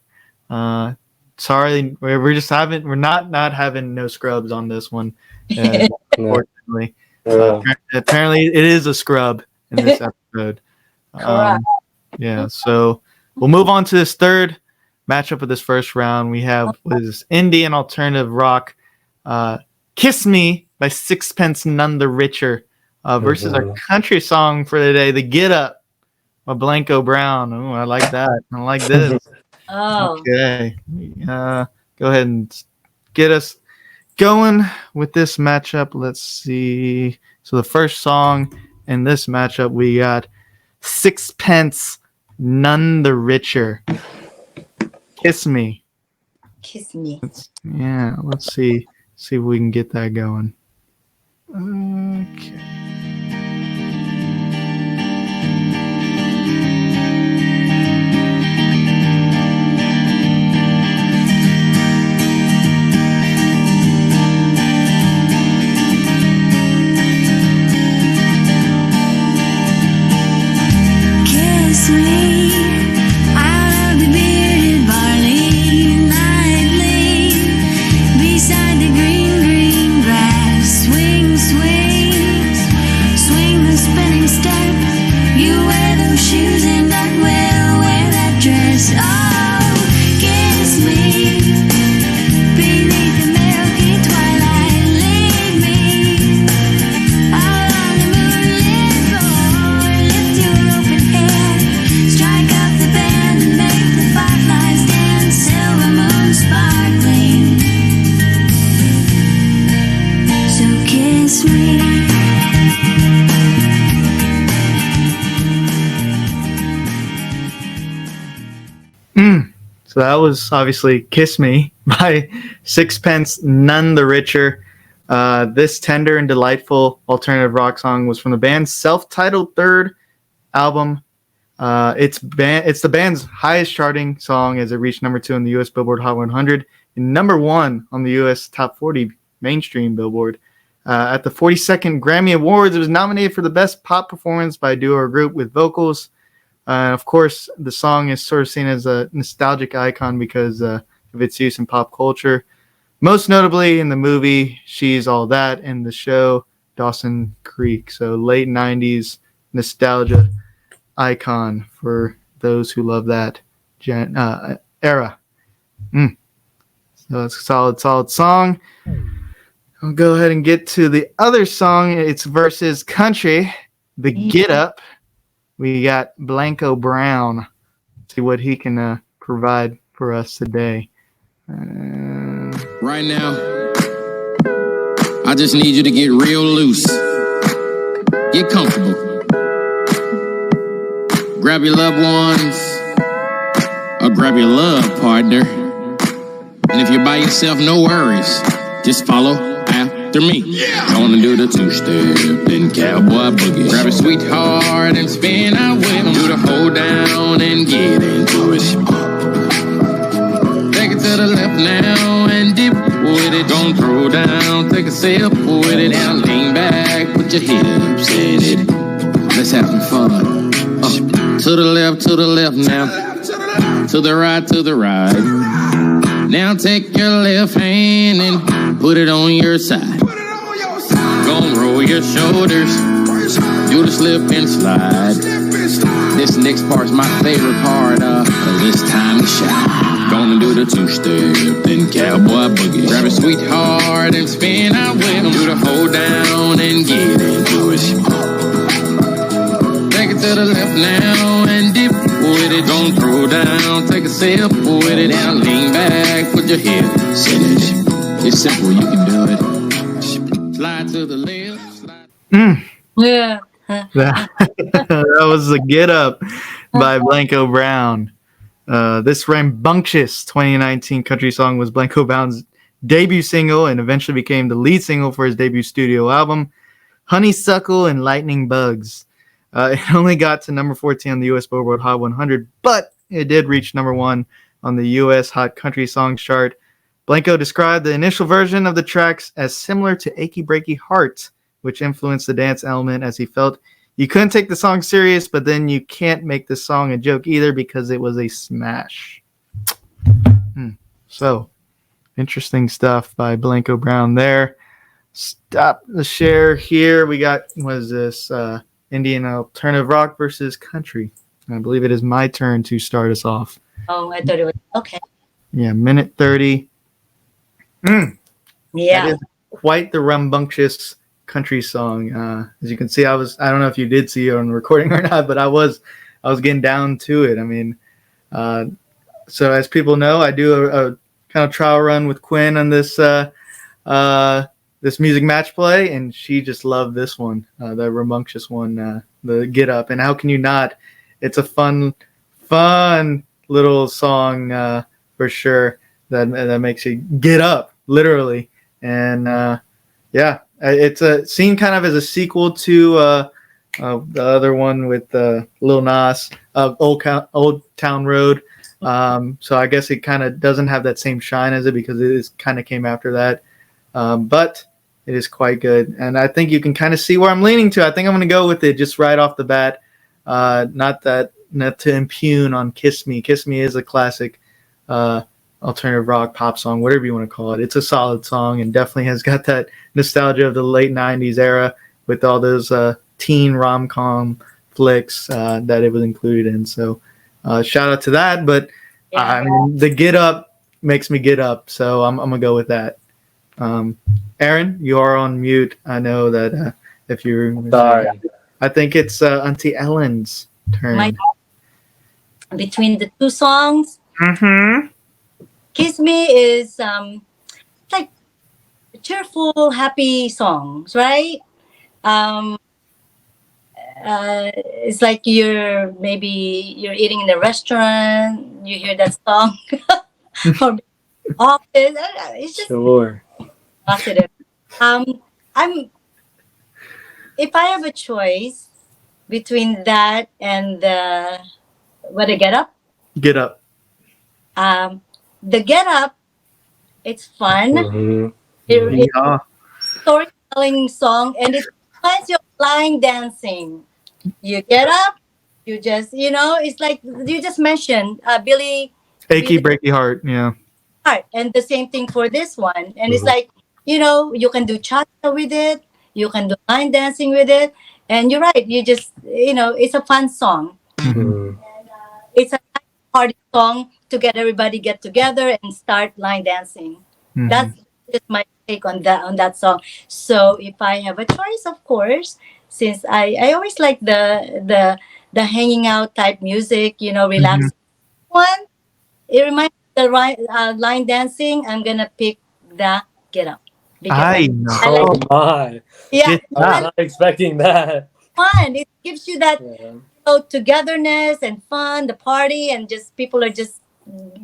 Sorry, we're not having no scrubs on this one, unfortunately. Apparently, it is a scrub in this episode. Yeah, so we'll move on to this third matchup of this first round. We have this indie and alternative rock, "Kiss Me" by Sixpence, None the Richer, versus our country song for the day, "The Get Up" by Blanco Brown. Oh, I like that. I like this. Oh. Okay. Go ahead and get us going with this matchup. Let's see. So the first song in this matchup, we got Sixpence, None the Richer. Kiss Me. Kiss Me. Let's see if we can get that going. Okay. Kiss me out of the bearded barley nightly, beside the green, green grass. Swing, swing, swing the spinning step. You wear those shoes and I will wear that dress. Oh, kiss me beneath the milky twilight. Lead me out on the moonlit floor. Lift your open hand, strike up the band and make the fireflies dance. Silver moon sparkling, so kiss me. So that was obviously "Kiss Me" by Sixpence, None the Richer. This tender and delightful alternative rock song was from the band's self-titled third album. It's the band's highest charting song as it reached number 2 on the U.S. Billboard Hot 100 and number 1 on the U.S. Top 40 mainstream Billboard. At the 42nd Grammy Awards, it was nominated for the Best Pop Performance by a Duo or Group with Vocals. Of course, the song is sort of seen as a nostalgic icon because of its use in pop culture, most notably in the movie She's All That and the show Dawson Creek. So late 90s nostalgia icon for those who love that era. So it's a solid song. I'll go ahead and get to the other song. It's versus country, the Get Up. We got Blanco Brown. Let's see what he can provide for us today. Right now, I just need you to get real loose. Get comfortable. Grab your loved ones, or grab your love partner. And if you're by yourself, no worries. Just follow after me. Gonna do the two-step, then cowboy boogie. Grab a sweetheart and spin out with him. Do the hold down and get into it. Take it to the left now and dip with it. Don't throw down, take a sip with it. Now lean back, put your hips in it. Let's have some fun. To the left now. To the right. Now take your left hand and put it on your side. Gonna roll your shoulders, do the slip and slide. This next part's my favorite part, cause it's time to shine. Gonna do the two-step, then cowboy boogie. Grab a sweetheart and spin out with him. Do the hold down and get into it. Take it to the left now and dip with it. Don't throw down, take a sip with it. Now lean back, put your hips in it. It's simple, you can do it. Slide to the left. Yeah. That was the Get Up by Blanco Brown. This rambunctious 2019 country song was Blanco Brown's debut single and eventually became the lead single for his debut studio album, Honeysuckle and Lightning Bugs. It only got to number 14 on the U.S. Billboard Hot 100, but it did reach number 1 on the U.S. Hot Country Songs chart. Blanco described the initial version of the tracks as similar to Achy Breaky Heart, which influenced the dance element, as he felt you couldn't take the song serious, but then you can't make the song a joke either because it was a smash. So, interesting stuff by Blanco Brown there. Stop the share here. We got, what is this? Indian alternative rock versus country. I believe it is my turn to start us off. Oh, I thought it was okay. Yeah, minute 30. Yeah. That is quite the rambunctious country song. As you can see, I don't know if you did see it on the recording or not, but I was getting down to it. I mean, so as people know, I do a kind of trial run with Quinn on this this music match play, and she just loved this one, the rambunctious one, the Get Up. And how can you not? It's a fun little song for sure that makes you get up, literally. And yeah, it's seen kind of as a sequel to the other one with Lil Nas, Old Town Road. So I guess it kind of doesn't have that same shine as it because it is kind of came after that. But it is quite good. And I think you can kind of see where I'm leaning to. I think I'm going to go with it just right off the bat. Not to impugn on Kiss Me. Kiss Me is a classic alternative rock pop song, whatever you want to call it. It's a solid song and definitely has got that nostalgia of the late 90s era with all those teen rom-com flicks that it was included in. So shout out to that. But I mean, the Get Up makes me get up. So I'm going to go with that. Aaron, you are on mute. I know that if you're sorry, I think it's Auntie Ellen's turn. Between the two songs, Kiss Me is like cheerful, happy songs, right? It's like you're eating in a restaurant, you hear that song, or office. It's just sure. positive. If I have a choice between that and the Get Up? Get Up. The Get Up, it's fun. Mm-hmm. It's a storytelling song, and it reminds you of line dancing. You get up, you just, it's like you just mentioned, Billy. Achy Breaky Heart, yeah. And the same thing for this one. And it's like, you can do cha-cha with it, you can do line dancing with it, and you're right, you just, it's a fun song. Mm-hmm. It's a party song to get everybody get together and start line dancing. That's just my take on that song. So if I have a choice, of course, since I always like the hanging out type music, you know, relax one. It reminds me of the line dancing. I'm gonna pick the Get Up because I like. Oh my! Yeah, I was not expecting that. Fun. It gives you that togetherness and fun, the party, and just people are just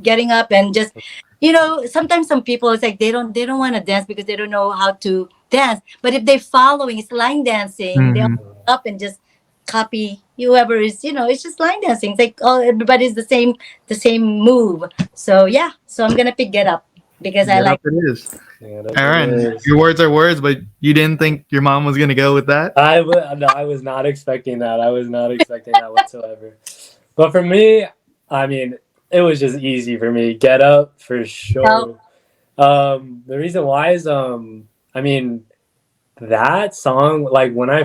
getting up and just, you know, sometimes some people it's like they don't want to dance because they don't know how to dance. But if they're following, it's line dancing. They all up and just copy whoever is, you know, it's just line dancing. It's like everybody's the same move. So yeah, so I'm gonna pick Get Up because I like it is. Aaron, your words are words, but you didn't think your mom was gonna go with that? I was not expecting that. I was not expecting that whatsoever. But for me, I mean, it was just easy for me. Get Up for sure. The reason why is I mean, that song, like when I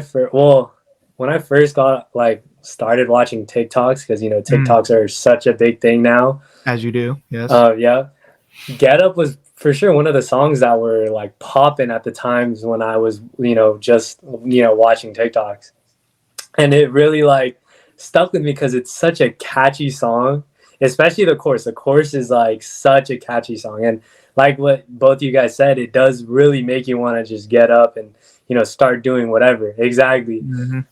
first got like started watching TikToks, because you know TikToks are such a big thing now. As you do, yes. Yeah. Get Up was for sure one of the songs that were like popping at the times when I was, you know, just, you know, watching TikToks. And it really like stuck with me because it's such a catchy song, especially the chorus. The chorus is like such a catchy song. And like what both of you guys said, it does really make you want to just get up and, you know, start doing whatever. Exactly.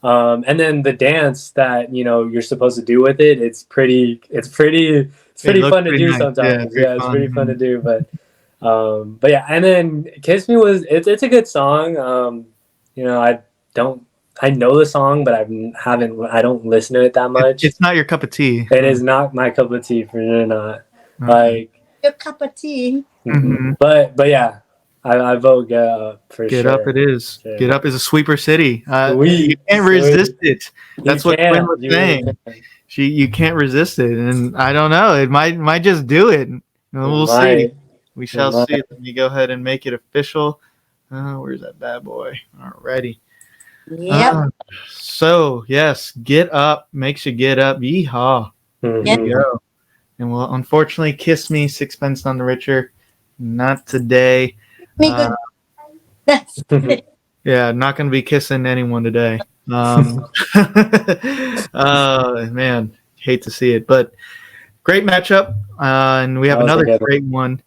And then the dance that, you know, you're supposed to do with it, it's pretty fun to do sometimes. Yeah, it's pretty fun to do. But yeah, and then Kiss Me it's a good song. You know, I know the song, but I don't listen to it that much. It's not your cup of tea. It is not my cup of tea, for sure not. Like your cup of tea. But yeah, I vote Get Up for sure. Get Up it is. Sure. Get Up is a sweeper city. You can't resist it. That's what Quinn was saying. You can't resist it, and I don't know. It might just do it. We'll see. We shall see. Let me go ahead and make it official. Where's that bad boy? Alrighty. Yep. So yes, Get Up makes you get up. Yeehaw. There you go. And well, unfortunately, Kiss Me, Sixpence None the Richer. Not today. Yeah, not gonna be kissing anyone today. Man, hate to see it, but great matchup. And we have another great one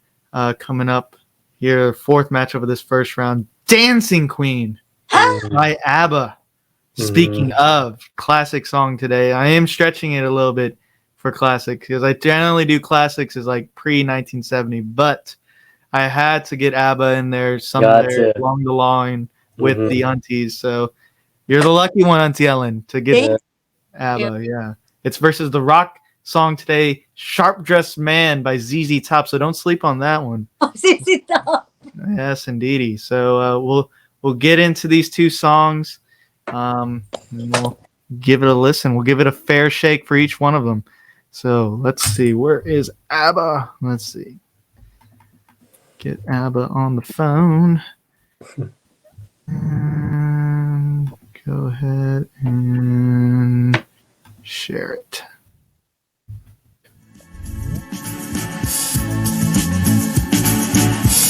coming up here. Fourth matchup of this first round, Dancing Queen by Abba. Speaking of classic song today, I am stretching it a little bit for classic because I generally do classics as like pre-1970, but I had to get Abba in there somewhere along the line with the aunties. So you're the lucky one, Auntie Ellen, to get Abba. Yeah. It's versus the rock song today, Sharp Dressed Man by ZZ Top. So don't sleep on that one. Oh, ZZ Top. Yes, indeedy. So we'll get into these two songs. And we'll give it a listen. We'll give it a fair shake for each one of them. So let's see. Where is Abba? Let's see. Get Abba on the phone. And go ahead and share it.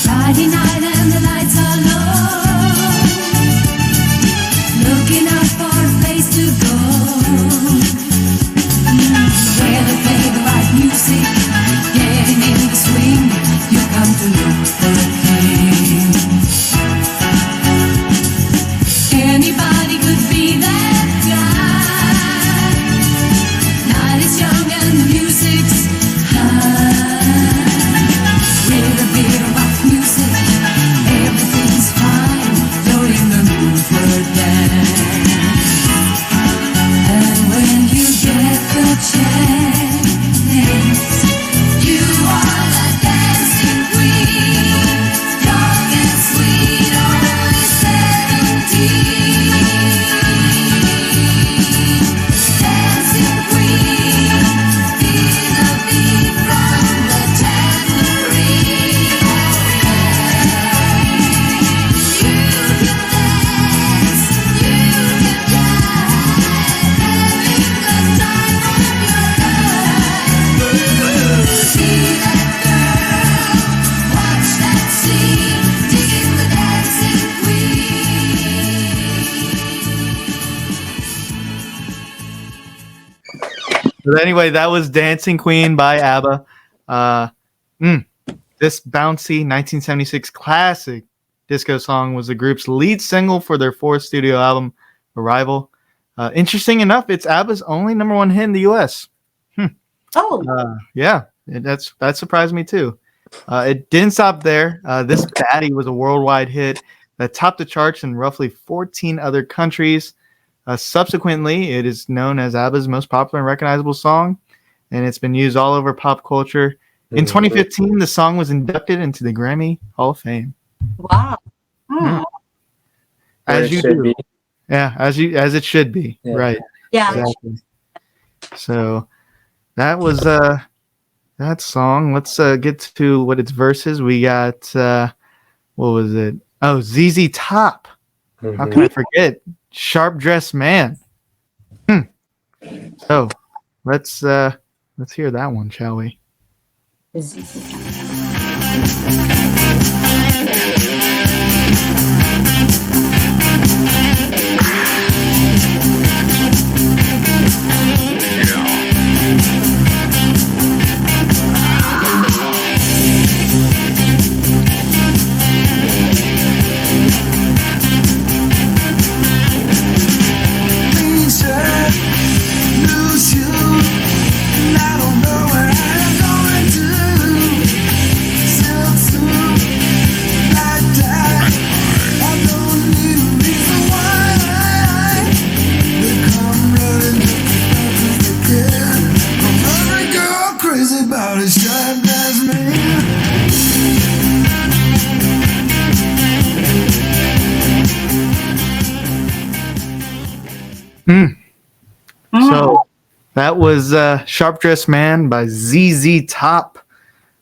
Friday night and the lights are low, looking out for a place to go, where they play the right music, getting in the swing. You come to look for a king. Anybody could be that guy. Night is young and the music's high. With a bit of rock music But anyway, that was Dancing Queen by ABBA. This bouncy 1976 classic disco song was the group's lead single for their fourth studio album, Arrival. Interesting enough, it's ABBA's only number one hit in the U.S. Yeah, that surprised me too. It didn't stop there. This baddie was a worldwide hit that topped the charts in roughly 14 other countries. Subsequently, it is known as ABBA's most popular and recognizable song, and it's been used all over pop culture. In 2015, the song was inducted into the Grammy Hall of Fame. Wow. As you do. Yeah, as it should be. Yeah. Right. Yeah. Exactly. So that was that song. Let's get to what its verses. We got what was it? Oh, ZZ Top. How can I forget? Sharp Dressed Man. So let's hear that one, shall we? So that was Sharp Dressed Man by ZZ Top.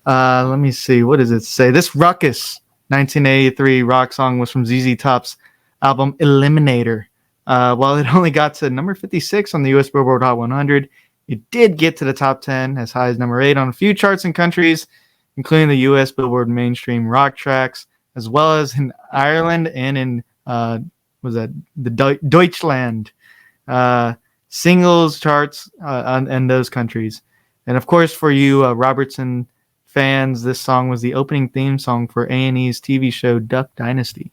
Let me see. What does it say? This Ruckus 1983 rock song was from ZZ Top's album Eliminator. While it only got to number 56 on the US Billboard Hot 100, it did get to the top 10 as high as number 8 on a few charts and countries, including the US Billboard mainstream rock tracks, as well as in Ireland and in the Deutschland singles charts in those countries. And of course, for you Robertson fans, this song was the opening theme song for A&E's TV show Duck Dynasty.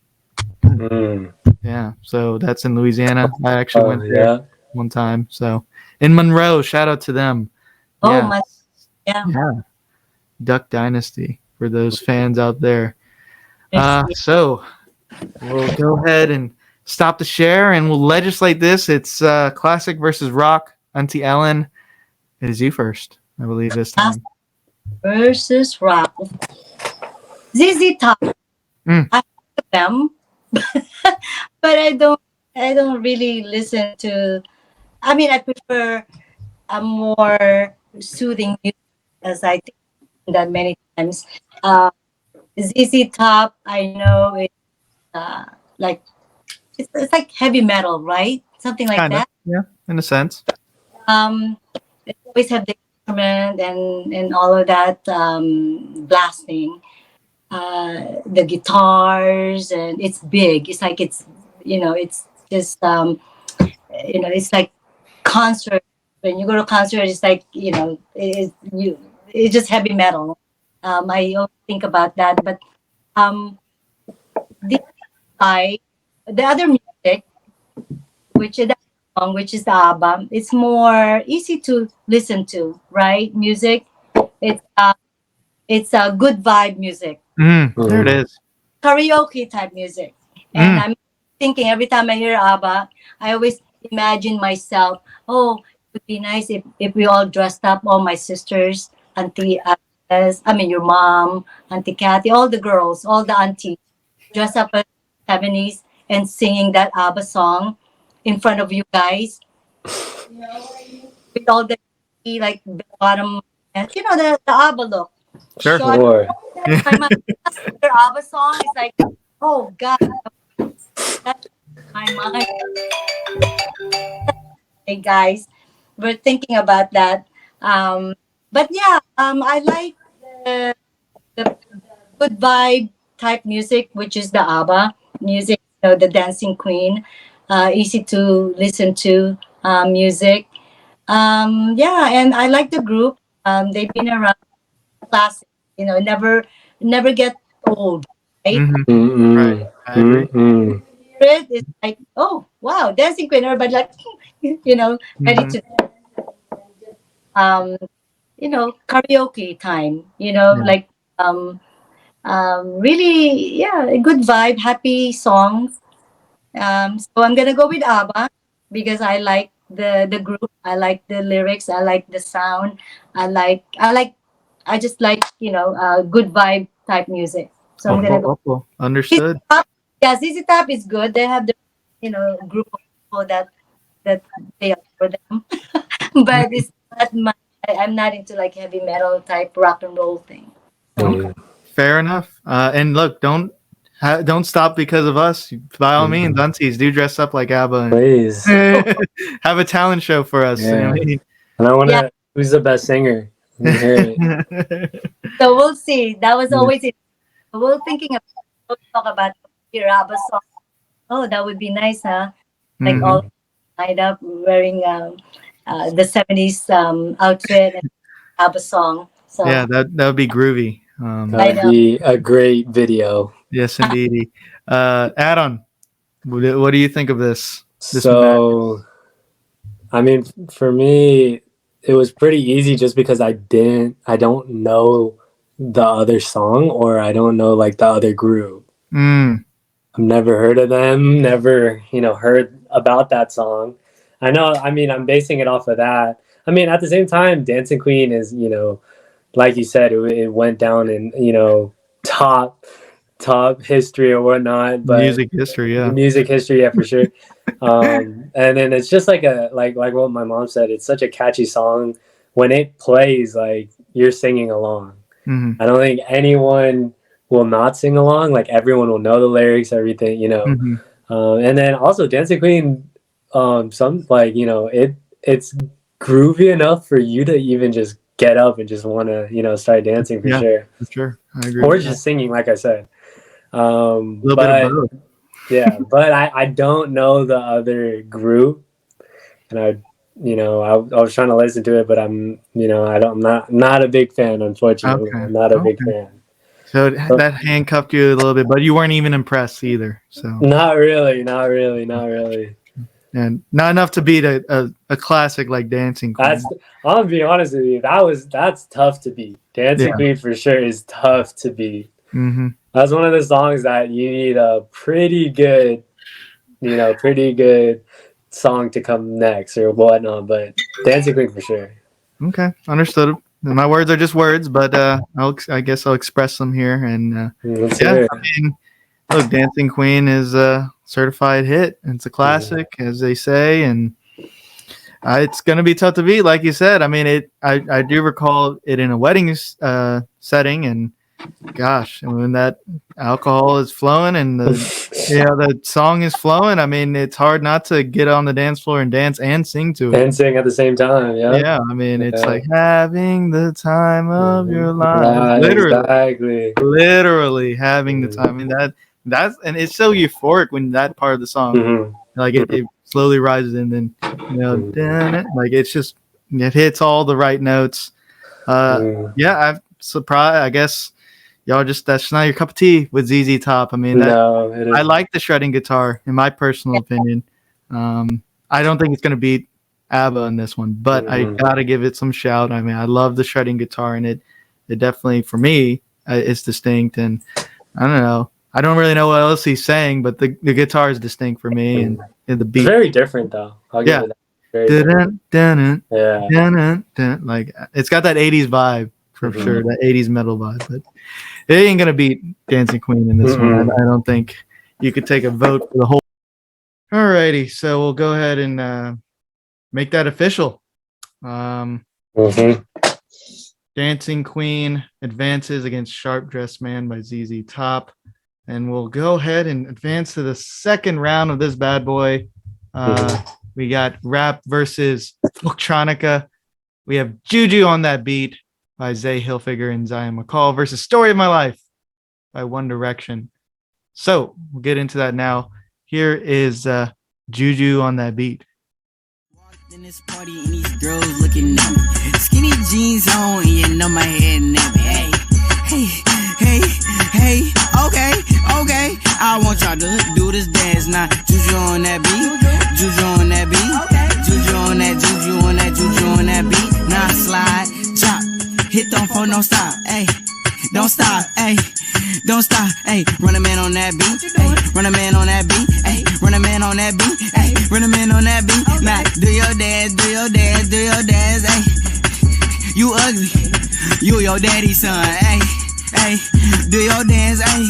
Yeah, so that's in Louisiana. I actually went there one time. So in Monroe, shout out to them. Yeah. Duck Dynasty for those fans out there. So we'll go ahead and stop the share and we'll legislate this. It's classic versus rock. Auntie Ellen, it is you first, I believe, this time. Versus rock. ZZ Top. I like them, but I don't really listen to. I mean, I prefer a more soothing music, as I think that many times. ZZ Top, I know it's like it's like heavy metal, right? Something like that. Yeah, in a sense. They always have the instrument and all of that blasting. The guitars, and it's big. It's like it's just it's like concert. When you go to concert, it's like it's just heavy metal. I always think about that, but the other music, which is the Abba, it's more easy to listen to, right? Music, it's a good vibe music. There it is. Karaoke type music. And I'm thinking every time I hear Abba, I always imagine myself, it would be nice if we all dressed up, all my sisters, Auntie, your mom, Auntie Kathy, all the girls, all the aunties, dress up at 70s and singing that Abba song in front of you guys. With all the like bottom, and the Abba look. Sure. So my Abba song is like, oh God, that's my mind. Hey guys, we're thinking about that. But yeah, I like the good vibe type music, which is the Abba music, the Dancing Queen, easy to listen to music. Yeah, and I like the group. They've been around, classic. You know, never get old, right? Right. I agree. It's like, oh wow, dancing queen, everybody like, ready Hmm. to, um, karaoke time. Yeah. Like, really, yeah, a good vibe, happy songs. So I'm gonna go with ABBA because I like the group. I like the lyrics. I like the sound. I just like good vibe type music. So I'm gonna go. Oppo, Oppo. Understood. Top. Yeah, ZZ Top is good. They have the group of people that they are for them, but it's not my. I'm not into like heavy metal type rock and roll thing. So Okay. Fair enough. And look, don't stop because of us. By all means, aunties, do dress up like ABBA Please. and have a talent show for us. Yeah. I mean, And I want to. yeah, Who's the best singer? Let me hear it. so we'll see. That was always it. We're thinking about, we'll talk about your ABBA song. Oh, that would be nice, huh? Like Mhm. all lined up wearing the 70s outfit and ABBA song. So Yeah, that would be groovy. I That would know. be a great video. Yes, indeed. Adam, what do you think of this? So, I mean, for me, it was pretty easy just because I don't know the other song or I don't know like the other group. Mm, I've never heard of them, never, heard about that song. I know, I mean, I'm basing it off of that. I mean, at the same time, Dancing Queen is, like you said, it went down in, top history or whatnot, but music history, yeah. music history, yeah, for sure. And then it's just like like what my mom said, it's such a catchy song. When it plays, like you're singing along. Hmm. I don't think anyone will not sing along. Like everyone will know the lyrics, everything. Hmm. And then also Dancing Queen, some like it's groovy enough for you to even just get up and just want to start dancing for Yeah, sure, for sure. I agree. or With just singing, like I said. a little bit of But both. yeah, but I don't know the other group, and I was trying to listen to it, but I'm not a big fan, unfortunately. Okay. I'm not a big Okay. fan. So that handcuffed you a little bit, but you weren't even impressed either. So Not really, not really, not really. and not enough to beat a classic like Dancing Queen. I'm gonna be honest with you. That's tough to beat. Dancing Yeah. Queen for sure is tough to beat. Hmm. That's one of the songs that you need a pretty good song to come next or whatnot. But Dancing Queen for sure. Okay, understood. My words are just words, but I guess I'll express them here. And Let's yeah, hear it. I mean, look, Dancing Queen is a certified hit. It's a classic, as they say, and it's gonna be tough to beat, like you said. I mean, I do recall it in a wedding setting, and gosh, when that alcohol is flowing and the song is flowing, I mean, it's hard not to get on the dance floor and dance and sing to it. And sing at the same time. Yeah. Yeah, I mean, it's Yeah. like having the time of your life. Yeah, Literally, exactly. literally having the time. I mean, that's and it's so euphoric when that part of the song, Mhm. like it slowly rises and then like it hits all the right notes. Yeah, I'm surprised. I guess y'all that's not your cup of tea with ZZ Top. I mean, No, it I is. like the shredding guitar, in my personal opinion. I don't think it's going to beat ABBA in this one, but I gotta give it some shout. I mean, I love the shredding guitar, and it definitely, for me, it's distinct. And I don't know, I don't really know what else he's saying, but the guitar is distinct for me, and the It's beat. very different though. I'll give it that. Very different. Yeah. Like it's got that 80s vibe for Mhm. sure, that 80s metal vibe, but it ain't gonna beat Dancing Queen in this one. I don't think you could take a vote for the whole. Alrighty, so we'll go ahead and make that official. Mhm. Dancing Queen advances against Sharp Dressed Man by ZZ Top. And we'll go ahead and advance to the second round of this bad boy. We got rap versus Folktronica. We have Juju on that beat by Zay Hilfigerrr and Zayion McCall versus Story of My Life by One Direction. So we'll get into that now. Here is Juju on that beat. in this party and these girls looking at me. Skinny jeans on, and you know my head nappy. Hey, okay. I want y'all to do this dance now. Juju on that beat, Juju on that beat, Juju on that, Juju on that, Juju on that beat. Now slide, chop, hit don't fall, no stop, hey. Don't stop, ayy. Don't stop, ayy. Run a man on that beat, ayy. Run a man on that beat, ayy. Run a man on that beat, ayy. Run a man on that beat. Now do your dance, do your dance, do your dance, ayy. You ugly, you your daddy's son, ayy. Ayy, do your dance, ayy.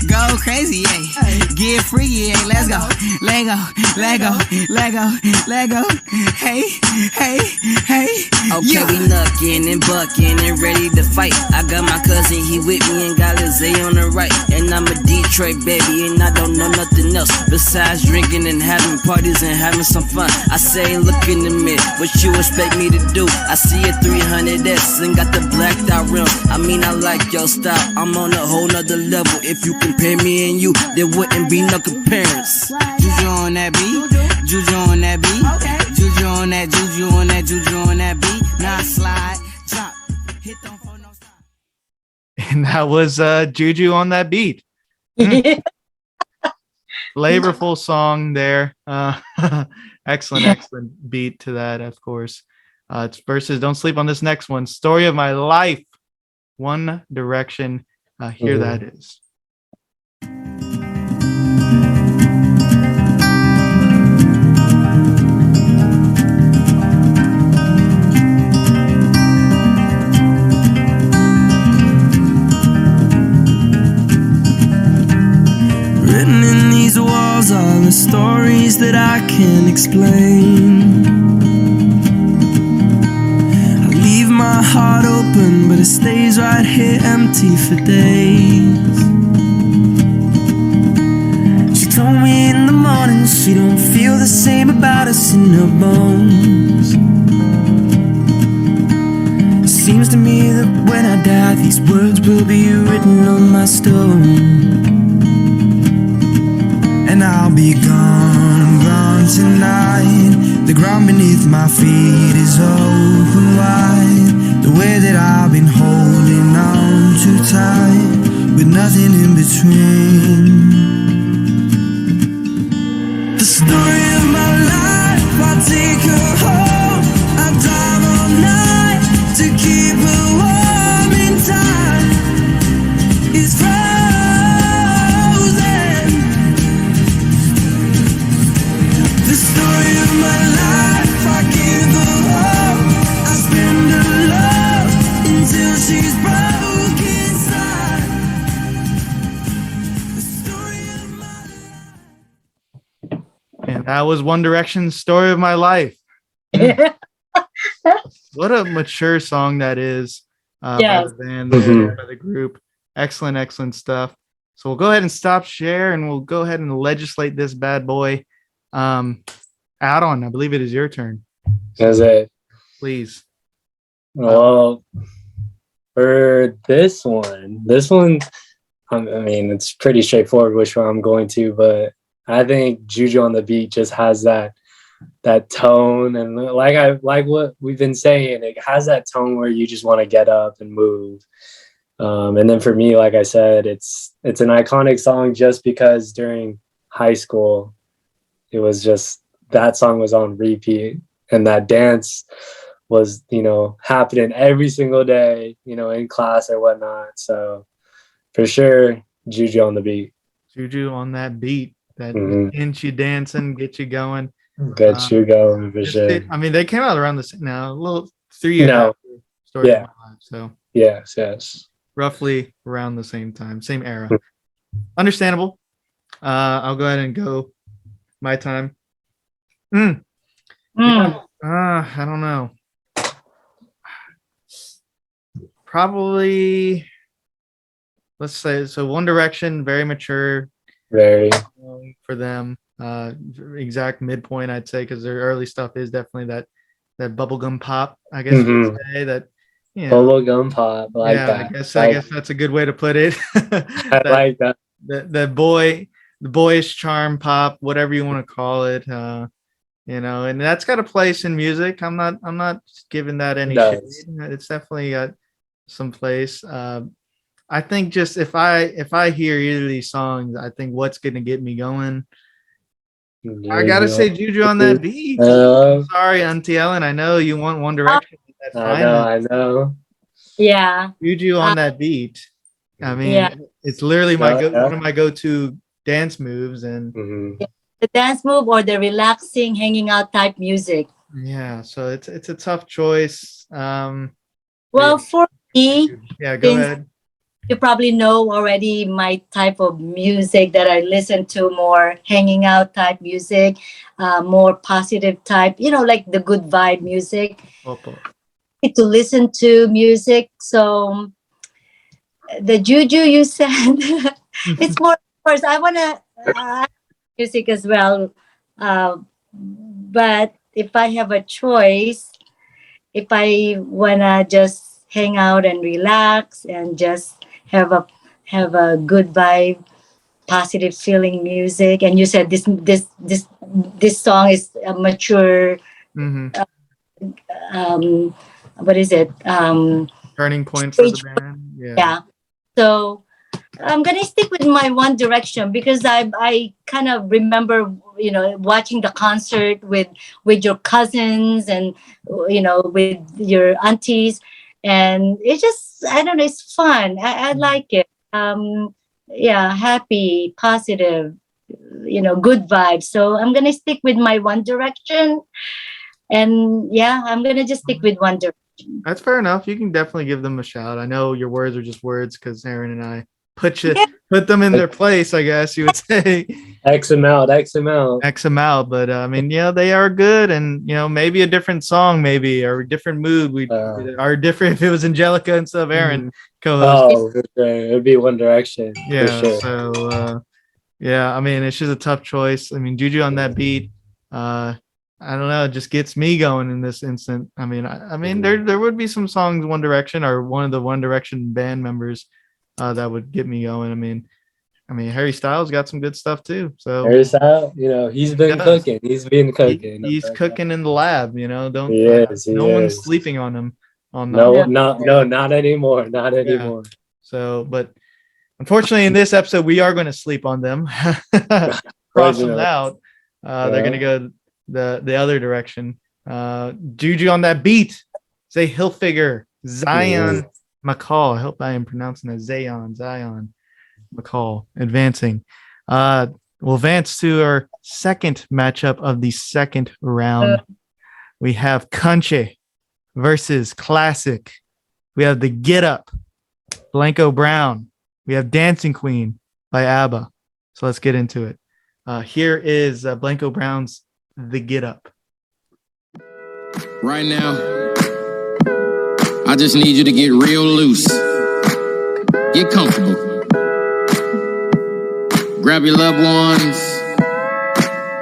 Go crazy, ayy. Get freaky, ayy. Let's go. Lego. Hey. Okay, we knuckin' and buckin' and ready to fight. I got my cousin, he with me and got Zayion on the right. And I'm a Detroit baby and I don't know nothing else besides drinking and having parties and having some fun. I say, look in the mirror, what you expect me to do? I see a 300S and got the blacked out rim. I mean, I like your style. I'm on a whole nother level. If you compare me and you, there wouldn't be no comparison. Juju on that beat, Juju on that beat, Juju on that, Juju on that, Juju on that beat. Now slide, drop, hit don't fall, no stop. And that was Juju on that beat. Flavorful song there. Excellent beat to that, of course. It's versus Don't Sleep on this next one. Story of My Life. One Direction. Here that is. Written in these walls are the stories that I can't explain. My heart open, but it stays right here empty for days. She told me in the morning she don't feel the same about us in her bones. It seems to me that when I die, these words will be written on my stone. And I'll be gone tonight. The ground beneath my feet is open wide. The way that I've been holding on too tight, with nothing in between. The story of my life, I take her home. I drive all night to keep her warm in time. It's frozen. The story of my life, I give her hope. I spend her love until she's broke inside. The story of my life. And that was One Direction's Story of My Life. What a mature song that is. By the band, by the group. Excellent stuff. So we'll go ahead and stop share and we'll go ahead and legislate this bad boy. Add-on, I believe it is your turn. That's it. Please. Well, for this one, I mean, it's pretty straightforward which one I'm going to, but I think Juju on the Beat just has that tone, and like what we've been saying, it has that tone where you just want to get up and move. And then for me, like I said, it's an iconic song just because during high school, it was just that song was on repeat, and that dance was, happening every single day, in class or whatnot. So for sure, Juju on the Beat. Juju on that beat. That gets you dancing, get you going. Get you going for sure. I mean, they came out around this now, a little 3 years after Story of My Life. So yes. Roughly around the same time, same era. Understandable. I'll go ahead and go my time. I don't know. Probably, let's say, so One Direction, very mature. Very. For them. Exact midpoint, I'd say, because their early stuff is definitely that bubblegum pop, I guess you could say that. Bubblegum pop, that. I guess that's a good way to put it. I like that. The boyish charm pop, whatever you want to call it. and that's got a place in music. I'm not giving that any shade. It's definitely got some place. I think just if I hear either of these songs, I think what's gonna get me going. I gotta say Juju on that beat. Sorry, Auntie Ellen. I know you want One Direction. I know. Yeah. Juju on that beat. I mean, it's literally one of my go-to dance moves, and the dance move or the relaxing, hanging out type music. Yeah, so it's a tough choice. Well, for me, go ahead. You probably know already my type of music that I listen to, more hanging out type music, more positive type, like the good vibe music. To listen to music. So the Juju you said, it's more, of course, I want to music as well. But if I have a choice, if I want to just hang out and relax and just have a good vibe, positive feeling music, and you said this song is a mature what is it, turning point for the band. Yeah, so I'm gonna stick with my One Direction because I kind of remember watching the concert with your cousins and with your aunties, and it's just, I don't know, it's fun. I like it. Happy, positive, good vibes. So I'm gonna stick with my One Direction, and I'm gonna just stick with One Direction. That's fair enough. You can definitely give them a shout. I know your words are just words because Aaron and I put them in their place, I guess you would say. X amount. But I mean, they are good, and maybe a different song, maybe, or a different mood. Are different if it was Angelica instead of Aaron co-host. Oh, for sure. It'd be One Direction. Yeah. For sure. So I mean, it's just a tough choice. I mean, Juju on that beat, I don't know, it just gets me going in this instant. I mean, there would be some songs One Direction or one of the One Direction band members that would get me going. I mean, Harry Styles got some good stuff too. So Harry Styles, he's been cooking. He's cooking in the lab. No one's sleeping on him. Not anymore. Not anymore. So, but unfortunately, in this episode, we are going to sleep on them. Cross them out. They're going to go the other direction. Juju on that beat. Say Hilfigerrr, Zayion, McCall. I hope I am pronouncing that. Zayion, McCall. Advancing. We'll advance to our second matchup of the second round. We have Country versus Classic. We have the Get Up, Blanco Brown. We have Dancing Queen by Abba. So let's get into it. Here is Blanco Brown's The Get Up. Right now, I just need you to get real loose. Get comfortable. Grab your loved ones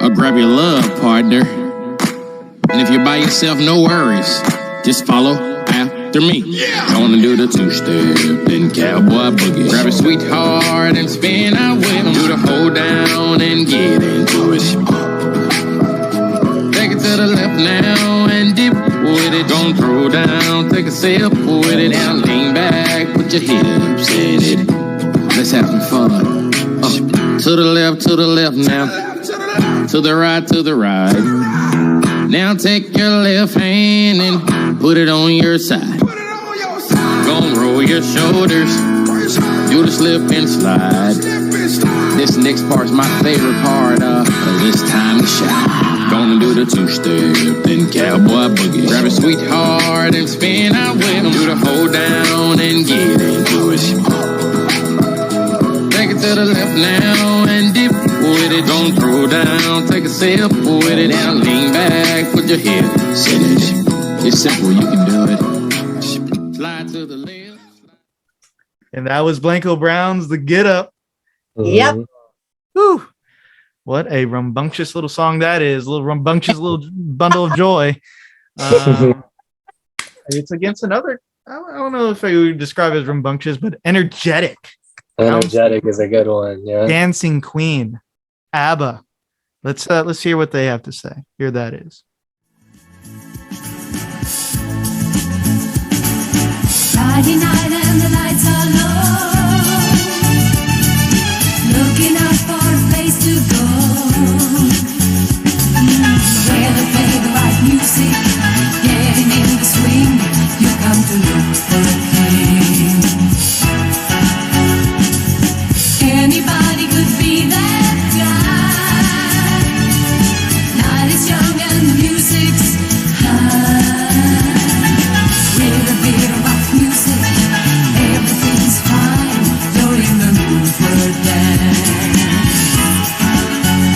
or grab your love partner. And if you're by yourself, no worries. Just follow after me. Gonna do the two-step, then cowboy boogie. Grab a sweetheart and spin out with him. Do the hold down and get into it. Take it to the left now and dip with it. Don't throw down, take a sip with it. Now lean back, put your hips in it. Let's have some fun. To the left now. To the right. Now take your left hand and put it on your side. Gonna roll your shoulders. Do the slip and slide. This next part's my favorite part of this time to shine. Gonna do the two-step, then cowboy boogie. Grab a sweetheart and spin out with him. Do the hold down and get into it. Take it to the left now and dip with it. Don't throw down, take a sip with it. Now lean back, put your hips in it. It's simple, you can do it. Slide to the left. And that was Blanco Brown's The Get Up. Yep. Whew. What a rambunctious little song that is. A little rambunctious little bundle of joy. It's against another, I don't know if I would describe it as rambunctious, but energetic. Energetic is a good one. Yeah. Dancing Queen, Abba. Let's hear what they have to say. Here that is. Friday night and the lights are low, looking out for a place to go, where they play the right music, getting in the swing. You come to look for a king. Anybody could be that guy. Night is young and the music's high. With a bit of rock music, everything's fine. You're in the mood for a dance.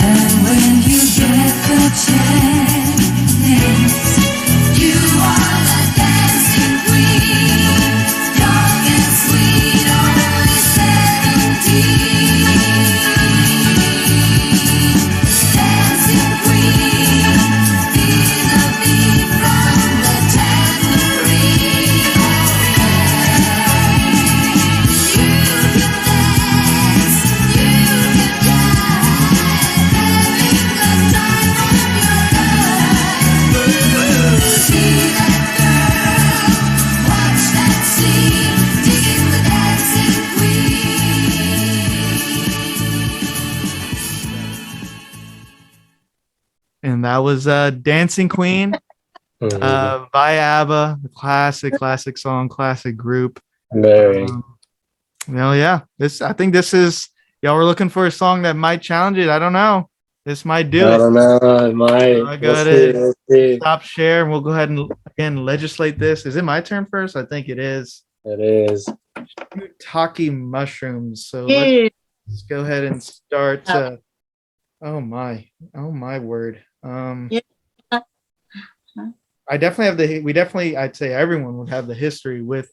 And when you get the chance, you are the dancing queen. Young and sweet, only 17. Dancing queen, feel the beat from the tambourine. You can dance, you can jive, having the time of your life. See that girl, watch that scene, digging the dancing queen. And that was Dancing Queen by Abba. Classic song, classic group. Very. Yeah. I think this is, y'all were looking for a song that might challenge it. I don't know. This might do I it. don't know. It might. I got We'll it. see. Stop share, and we'll go ahead and again legislate this. Is it my turn first? I think it is. It is. Shiitake mushrooms. So Yeah. let's go ahead and start. Oh my word. Yeah. I definitely have I'd say everyone would have the history with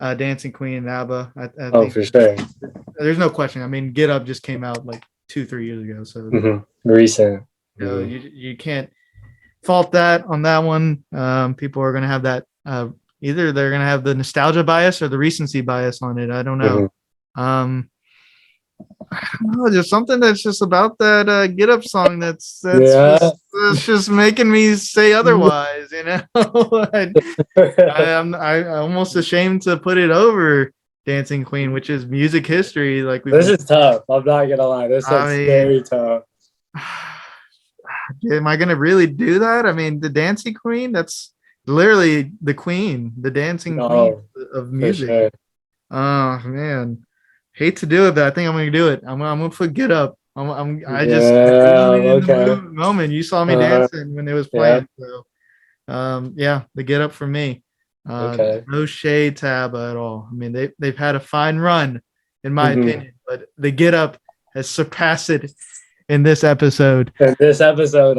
Dancing Queen and Abba. I Oh, think for sure. there's no question. I mean, Get Up just came out like 2-3 years ago, so Recent. you know, you can't fault that on that one. People are gonna have that either they're gonna have the nostalgia bias or the recency bias on it. I don't know. I don't know, there's something that's just about that Get Up song that's just making me say otherwise, you know. I'm almost ashamed to put it over Dancing Queen, which is music history. Like This is tough. I'm not gonna lie. This is very tough. Am I gonna really do that? I mean, the Dancing Queen, that's literally the queen, the dancing queen of music. Sure. Oh man. Hate to do it, but I think I'm gonna do it. I'm gonna put Get Up. In the moment. You saw me dancing when it was playing. So the Get Up for me. No shade to Abba at all. I mean, they've had a fine run, in my opinion, but the Get Up has surpassed it in this episode. In this episode,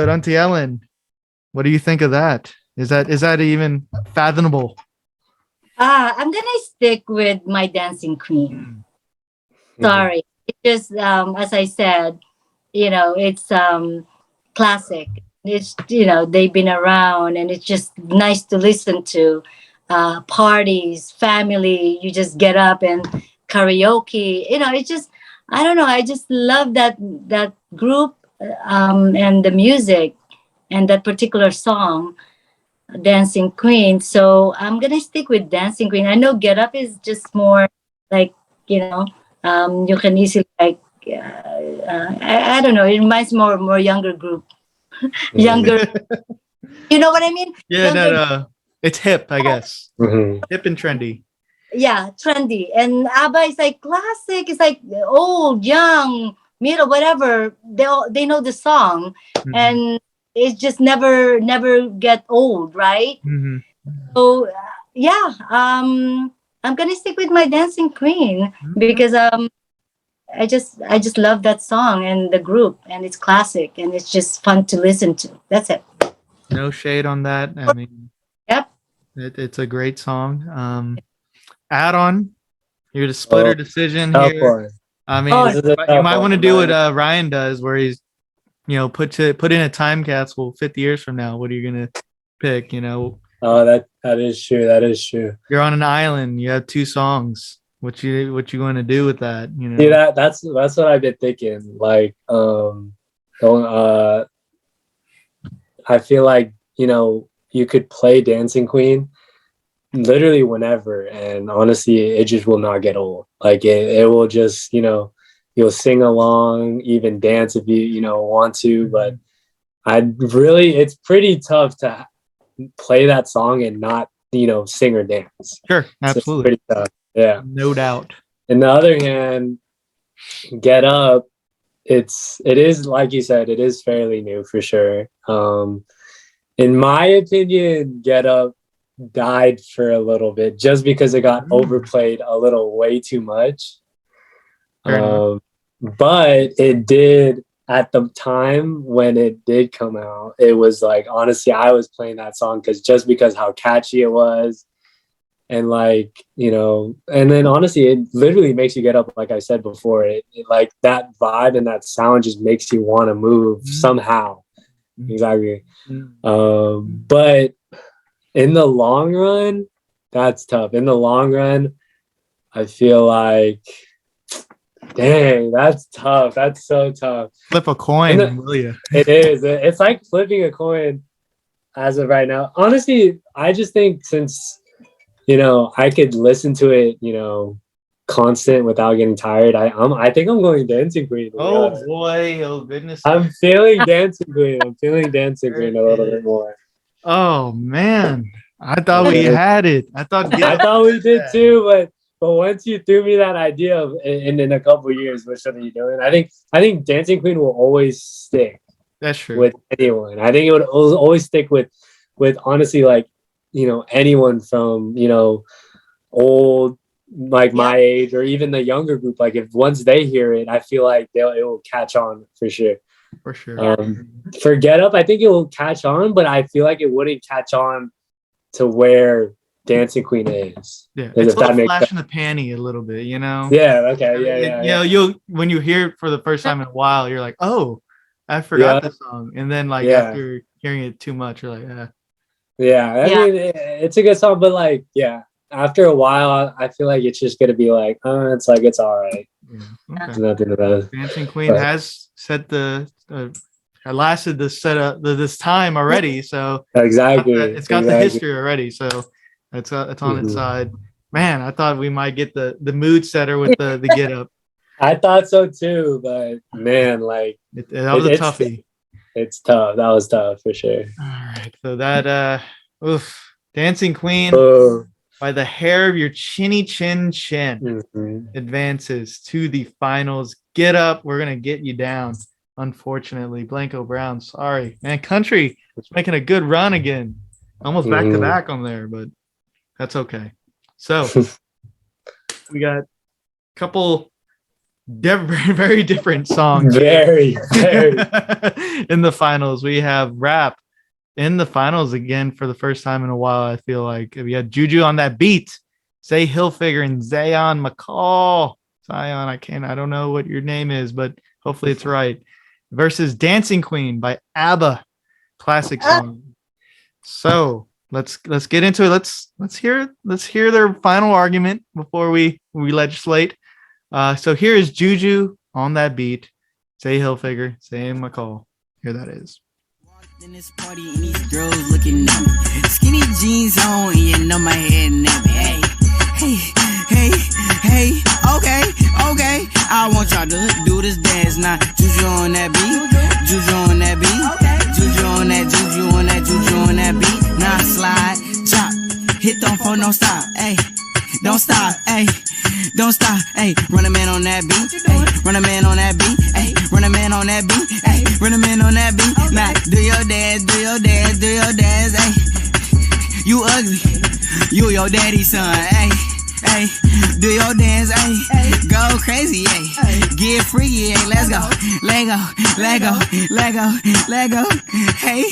Auntie Ellen, what do you think of that? Is that even fathomable? I'm gonna stick with my Dancing Queen. Sorry, it just as I said, it's classic. It's they've been around, and it's just nice to listen to. Parties, family, you just get up and karaoke. It's just, I don't know. I just love that group and the music and that particular song. Dancing Queen. So I'm gonna stick with Dancing Queen. I know Get Up is just more like you can easily like I don't know. It reminds more younger group, younger. You know what I mean? Yeah, no. It's hip, I guess. Hip and trendy. Yeah, trendy. And Abba is like classic. It's like old, young, middle, whatever. They know the song, and it just never get old, right? So I'm gonna stick with my Dancing Queen because I just love that song and the group, and it's classic and it's just fun to listen to. That's it. No shade on that. I mean, yep, it's a great song. Add on, you're the splitter decision here. I mean, you might want to do what Ryan does, where he's put in a time capsule 50 years from now. What are you gonna pick? Oh, that is true. That is true. You're on an island. You have 2 songs. What you going to do with that? See, that's what I've been thinking. Like, I feel like, you know, you could play Dancing Queen literally whenever, and honestly, it just will not get old. Like it will just, you know, you'll sing along, even dance if you know, want to. But it's pretty tough to play that song and not, you know, sing or dance. Sure, absolutely. So it's pretty tough. Yeah, no doubt. On the other hand, Get Up, it is like you said, it is fairly new for sure. In my opinion, Get Up died for a little bit just because it got overplayed a little way too much. But it did, at the time when it did come out, it was like, honestly, I was playing that song because how catchy it was. And like, you know, and then honestly, it literally makes you get up. Like I said before, it like that vibe and that sound just makes you want to move somehow. Exactly. But in the long run, that's tough. In the long run, I feel like, dang, that's tough. That's so tough. Flip a coin, will you? It is. It's like flipping a coin as of right now. Honestly, I just think since, you know, I could listen to it, you know, constant without getting tired. I think I'm going Dancing Queen. Oh boy, oh goodness. I'm feeling Dancing Queen. I'm feeling Dancing Queen a little bit more. Oh man, I thought we had it. I thought we did too, but once you threw me that idea of in a couple of years, what should you doing? I think Dancing Queen will always stick. That's true. With anyone, I think it would always stick with honestly, like, you know, anyone from, you know, old, like my age, or even the younger group. Like if once they hear it, I feel like it will catch on for sure. For sure. For Get Up, I think it will catch on, but I feel like it wouldn't catch on to where Dancing Queen is. Yeah, it's a little flash in the panty a little bit, you know. Yeah. Okay. Yeah. You know, you'll when you hear it for the first time in a while, you're like, oh, I forgot the song, and then like after hearing it too much, you're like, Yeah, I mean, it's a good song, but like, after a while, I feel like it's just gonna be like, it's all right. Yeah. Okay. Nothing about it. Dancing Queen has set lasted the setup this time already, so exactly, it's got the history already, so it's on its side. Man, I thought we might get the mood setter with the Get Up. I thought so too, but man, like that was a toughie. It's tough. That was tough for sure. All right. So that Dancing Queen by the hair of your chinny chin advances to the finals. Get Up. We're gonna get you down. Unfortunately, Blanco Brown. Sorry, man. Country is making a good run again. Almost back to back on there, but that's okay. So we got a couple very different songs. Very. In the finals, we have rap in the finals again for the first time in a while. I feel like we had Juju on that beat, Say Hilfigerrr and Zayion McCall. Zayion, I don't know what your name is, but hopefully it's right. Versus Dancing Queen by Abba, classic song. So let's get into it. Let's hear their final argument before we legislate. So here is Juju on that beat. Say Hilfigerrr, say McCall. Here that is. In this party and these girls looking at me. Skinny jeans on and you know my head nappy. Hey, okay. I want y'all to do this dance now. Juju on that beat, Juju on that beat, Juju on that, Juju on that, Juju on that beat. Now slide, chop, hit don't phone, don't stop, hey. Don't stop, ayy. Don't stop, ayy. Run a man on that beat, ayy. Run a man on that beat, ayy. Run a man on that beat, ayy. Run a man on that beat. Now do your dance, ayy. You ugly, you your daddy's son, ayy. Ay, do your dance, ay, go crazy, ay, get freaky, ay, let's go, Lego, hey.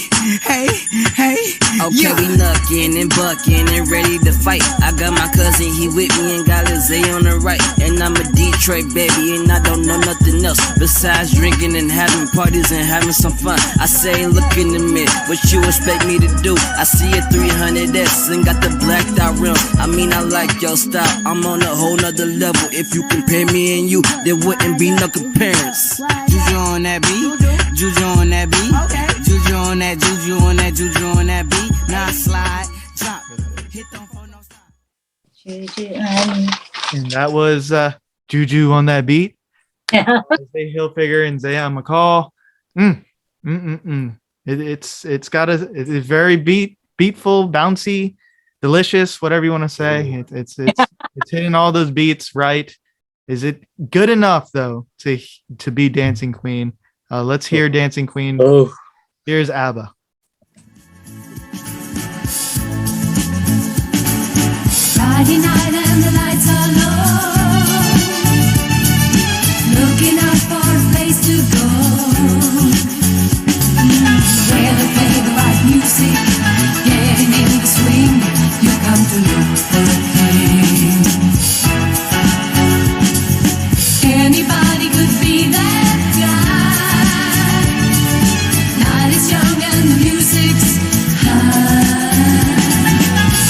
Okay, we knucking and bucking and ready to fight. I got my cousin, he with me and got Lizzie on the right. And I'm a Detroit baby and I don't know nothing else besides drinking and having parties and having some fun. I say, look in the mirror, what you expect me to do? I see a 300S and got the blacked out rims. I mean, I like your style. I'm on a whole nother level. If you compare me and you, there wouldn't be no comparison. Juju on that beat, Juju on that beat. Juju on that, Juju on that, Juju on that beat. Now slide, drop, hit them for no stop. Juju, And that was Juju on that beat. Hilfigerrr and Zayion McCall. It's very beatful, bouncy, delicious, whatever you want to say. It's hitting all those beats right. Is it good enough though to be Dancing Queen? Let's hear Dancing Queen. Oh, here's Abba. Friday night and the lights are low, looking out for a place to go, where they play the right music, getting in the swing, you come to look for a king. Anybody could be that guy, night is young and the music's high,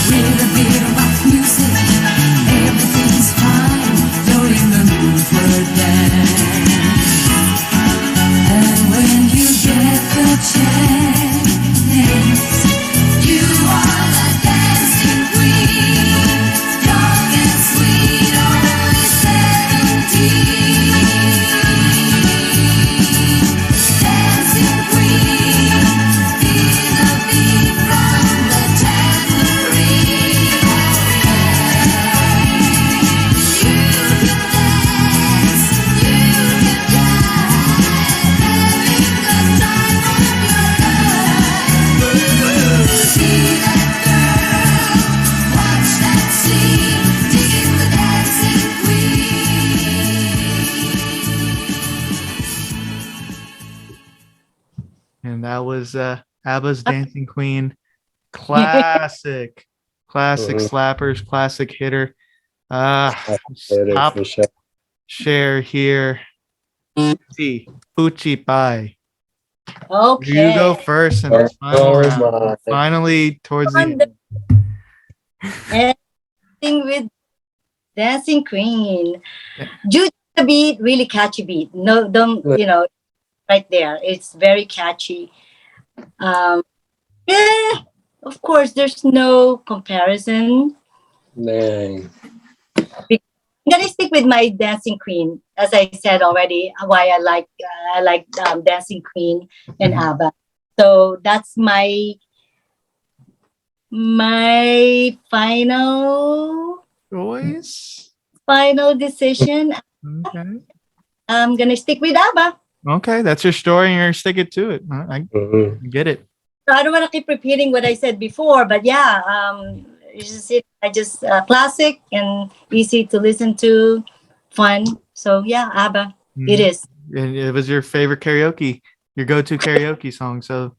with a bit of rock music, everything's fine, you're in the mood for a dance. And when you get the chance, you are the dancing queen, young and sweet, only 17. Dancing queen, feel the beat from the tambourine. You can dance, you can jive, having the time of your life. See that girl, watch that scene, digging the dancing queen. And that was Abba's Dancing Queen. Classic. Classic slappers, classic hitter. Stop for sure. share here. Pucci Pie. okay. You go first in this final round. Finally, towards the end. And sing with Dancing Queen. Juju the beat, really catchy beat. No, don't right there. It's very catchy. Yeah, of course, there's no comparison. Dang. I'm gonna stick with my Dancing Queen, as I said already. Why I like Dancing Queen and Abba. So that's my final decision. Okay. I'm gonna stick with Abba. Okay, that's your story, and you're gonna stick it to it. I get it. So I don't want to keep repeating what I said before, but yeah, classic and easy to listen to, fun. So yeah, Abba, it is. And it was your favorite karaoke, your go-to karaoke song. So,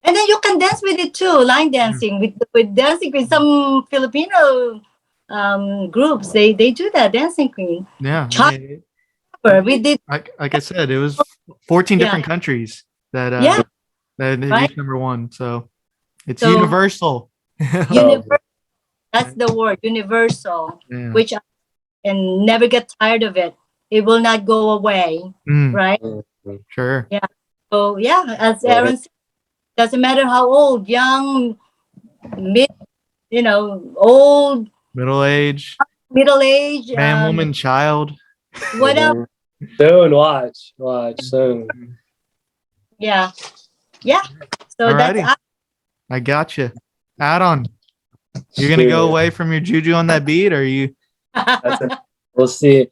and then you can dance with it too, line dancing with Dancing Queen. Some Filipino groups they do that, Dancing Queen. Yeah, we did. Like I said, it was 14 different countries that reached number one. So it's universal. Universal. That's the word, universal. Yeah. Which I can never get tired of it. It will not go away, right? Sure. Yeah. So yeah, as Aaron said, doesn't matter how old, young, old, middle age, man, woman, child. Whatever. Soon, watch soon. Yeah. So alrighty. that's. I got you. Add on. You're gonna go away from your Juju on that beat, or are you? We'll see.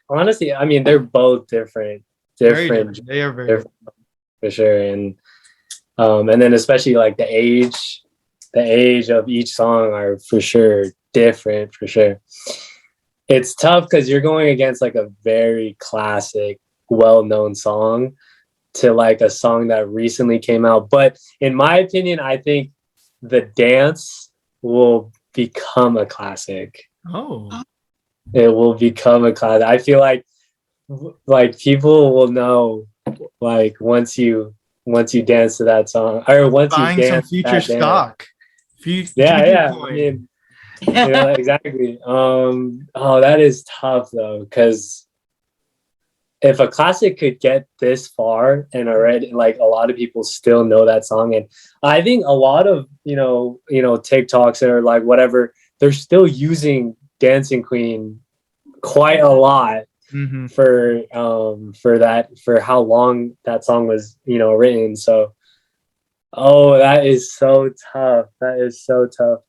Honestly, I mean, they're both different. They are very different, for sure, and then especially like the age of each song are for sure different. For sure, it's tough because you're going against like a very classic, well-known song to like a song that recently came out. But in my opinion, I think the dance will become a classic. Oh. It will become a classic. I feel like people will know like once you dance to that song, or once buying you dance some future stock. I mean, exactly. Oh, that is tough though, because if a classic could get this far and already like a lot of people still know that song, and I think a lot of TikToks or like whatever, they're still using Dancing Queen quite a lot for how long that song was written. So that is so tough. That is so tough.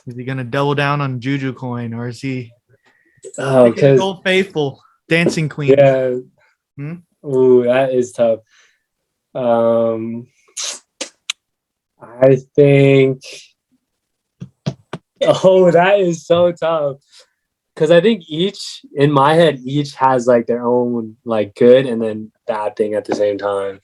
Is he gonna double down on Juju coin, or is he because Old Faithful Dancing Queen? Yeah. Ooh, that is tough. I think that is so tough. Because I think each has like their own like good and then bad thing at the same time.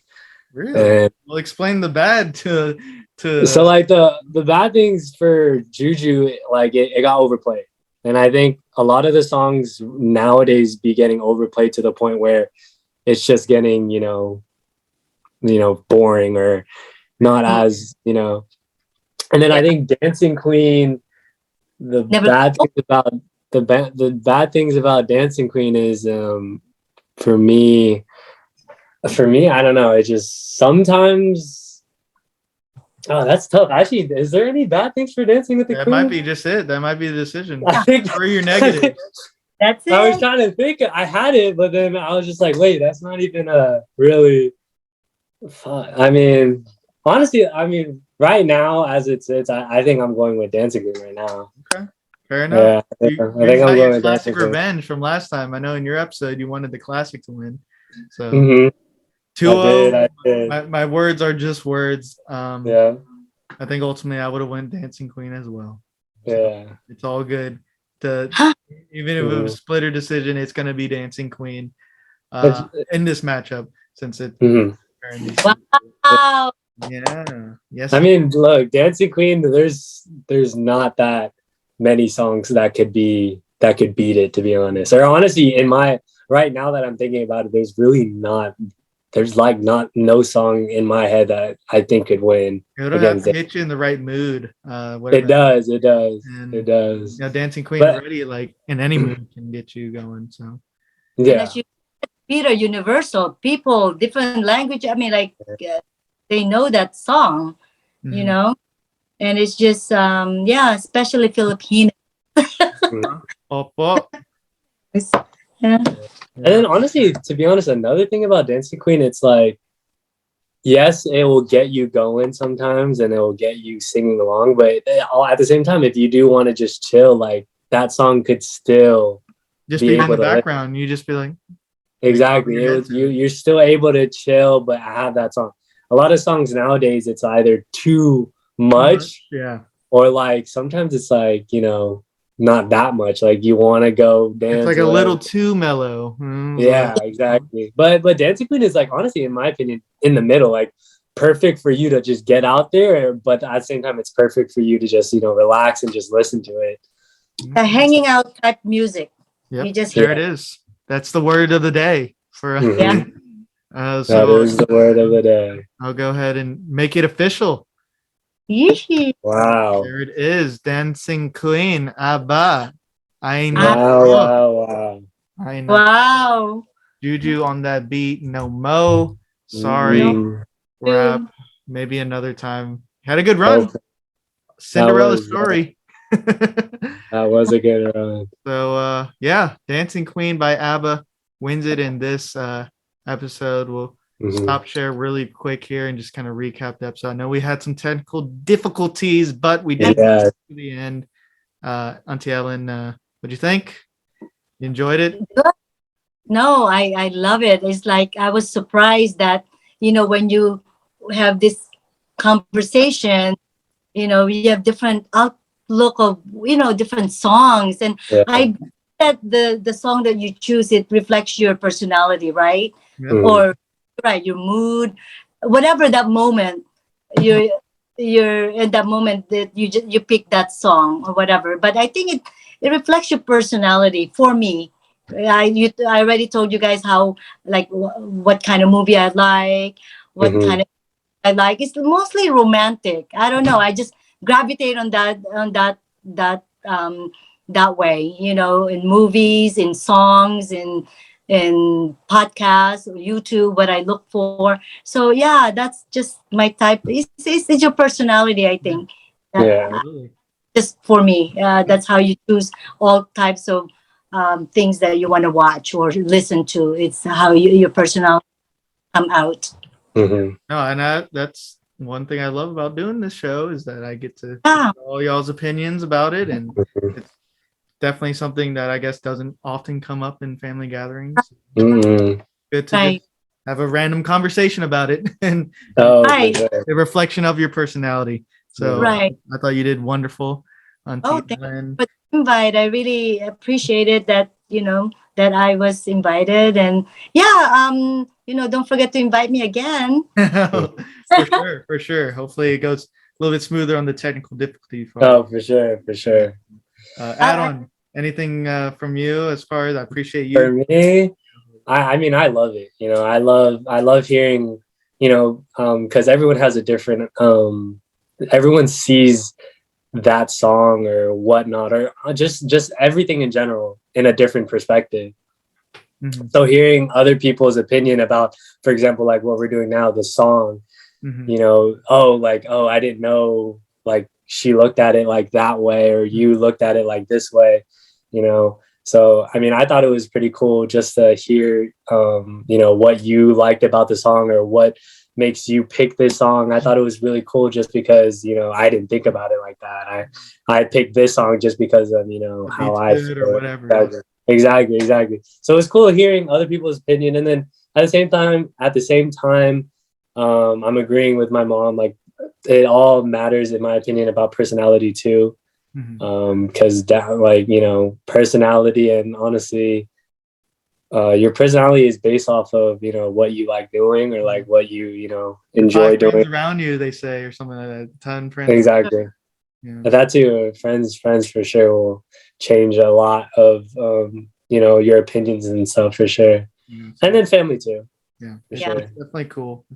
Really? And, well, explain the bad to. So like the bad things for Juju, like it got overplayed, and I think a lot of the songs nowadays be getting overplayed to the point where it's just getting boring or not as And then I think Dancing Queen, the bad things about Dancing Queen is for me I don't know, it just sometimes that's tough. Actually, is there any bad things for Dancing with the Queen? That might be just it. That might be the decision. I think for your negatives. That's it. I was trying to think. I had it, but then I was just like, wait, that's not even a really fun. I mean, honestly, right now as it sits, I think I'm going with Dancing Queen right now. Okay. Fair enough. Yeah, I think I'm going with classic revenge from last time. I know in your episode you wanted the classic to win. So 2-0. I did. My words are just words. Yeah. I think ultimately I would have went Dancing Queen as well. Yeah. It's all good. Even if it was a splitter decision, it's gonna be Dancing Queen in this matchup since it. Wow. Yeah. Yes. I mean, look, Dancing Queen. There's not that many songs that could beat it, to be honest. Or honestly, right now that I'm thinking about it, there's like no song in my head that I think could win. It'll have to get you in the right mood. It does. Dancing Queen already like in any mood can get you going. So yeah. Peter, universal people, different language. I mean, like they know that song, and it's just especially Filipino. Yeah. And then honestly, to be honest, another thing about Dancing Queen, it's like, yes, it will get you going sometimes and it will get you singing along, but at the same time, if you do want to just chill, like that song could still just be in the background. You just be like, exactly. You're still able to chill, but have that song. A lot of songs nowadays, it's either too much, or like sometimes it's like, not that much. Like you want to go dance. It's like a little too mellow. Yeah, exactly. But Dancing Queen is like, honestly, in my opinion, in the middle, like perfect for you to just get out there. But at the same time, it's perfect for you to just, relax and just listen to it. Hanging out type music. Yep. There it is. That's the word of the day for so that is the word of the day. I'll go ahead and make it official. Wow. There it is. Dancing Queen. Abba. I know. Wow. I know. Wow. Juju on that beat. No mo. Sorry. Rap. Maybe another time. Had a good run. Cinderella story. That was a good run. So Dancing Queen by Abba wins it in this episode. We'll stop share really quick here and just kind of recap the episode. I know we had some technical difficulties, but we did to the end. Auntie Ellen, what'd you think? You enjoyed it? No, I love it. It's like I was surprised that when you have this conversation, we have different outlook of different songs, and I bet that the song that you choose, it reflects your personality, right? Or your mood, whatever that moment you're in that moment that you pick that song or whatever. But I think it reflects your personality. For me, I already told you guys how, like, what kind of movie I like, what kind of I like. It's mostly romantic. I don't know. I just gravitate on that way, in movies, in songs, in in podcasts or YouTube, what I look for. So yeah, that's just my type. It's your personality, I think. Yeah. Just for me, that's how you choose all types of things that you want to watch or listen to. It's how your personality come out. Mm-hmm. No, and that's one thing I love about doing this show is that I get to Yeah. hear all y'all's opinions about it, and it's definitely something that I guess doesn't often come up in family gatherings. Mm-hmm. Good to Right. just have a random conversation about it and Right. a reflection of your personality. So Right. I thought you did wonderful on Oh, Thank you for the invite. I really appreciated that, that I was invited. And yeah, don't forget to invite me again. For sure. Hopefully it goes a little bit smoother on the technical difficulty. For sure. Add on anything from you as far as I appreciate you. For me, I mean, I love it. I love hearing, because everyone has a different, everyone sees that song or whatnot, or just everything in general in a different perspective. Mm-hmm. So hearing other people's opinion about, for example, like what we're doing now, the song, I didn't know, like she looked at it like that way, or you looked at it like this way, So, I mean, I thought it was pretty cool just to hear, what you liked about the song or what makes you pick this song. I thought it was really cool just because, I didn't think about it like that. I picked this song just because of, how I feel. Or whatever. Exactly. So it's cool hearing other people's opinion. And then at the same time, I'm agreeing with my mom. Like, it all matters, in my opinion, about personality too. Because personality, and honestly, your personality is based off of what you like doing, or like what you enjoy doing around you, they say, or something like that. 10 friends. Exactly. But that too, friends for sure will change a lot of your opinions and stuff for sure. And then family too. Yeah, sure. It's definitely cool.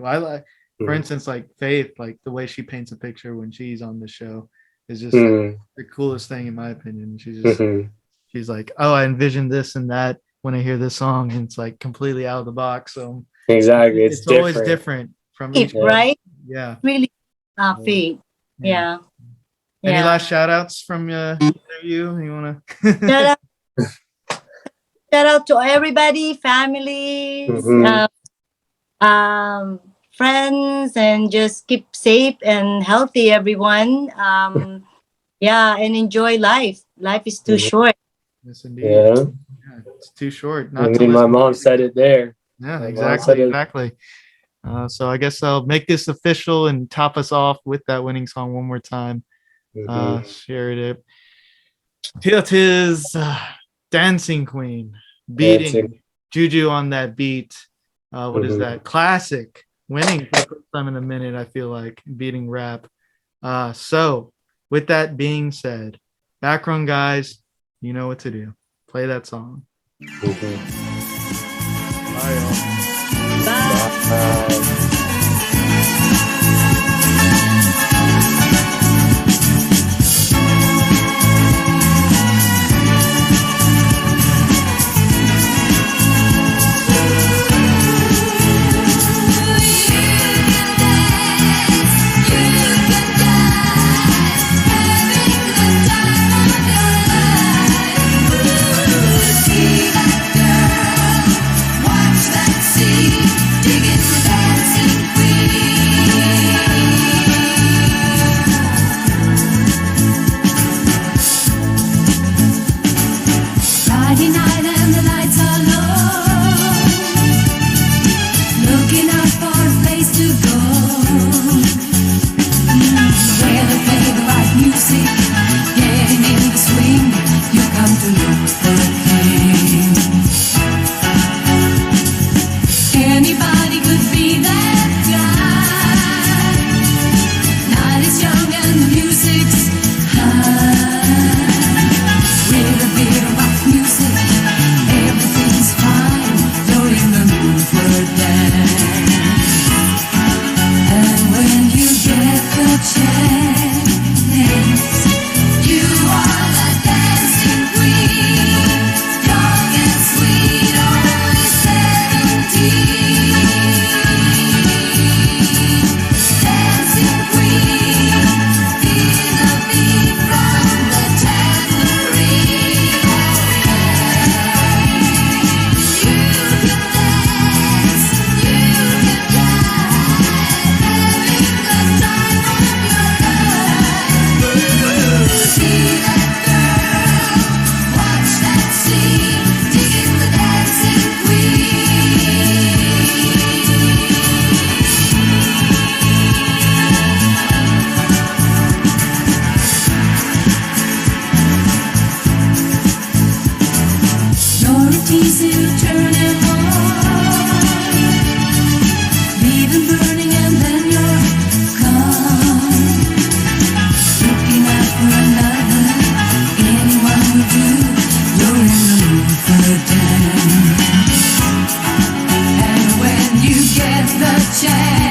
I like, for instance, like Faith, like the way she paints a picture when she's on the show is just like, the coolest thing in my opinion. She's like, oh, I envisioned this and that when I hear this song, and it's like completely out of the box. So exactly, it's always different from each right? Yeah, really Faith. Yeah. Any last shout outs from you want to shout out to everybody, families, friends, and just keep safe and healthy, everyone. And enjoy life. Life is too short. Yes, indeed. Yeah, it's too short. My mom said it there. Yeah, exactly. So I guess I'll make this official and top us off with that winning song one more time. Share it. Tis Dancing Queen beating Juju on that beat. What is that? Classic. Winning for the first time in a minute, I feel like, beating rap. So with that being said, background guys, you know what to do. Play that song. Bye, y'all. Bye. Girl, the chance.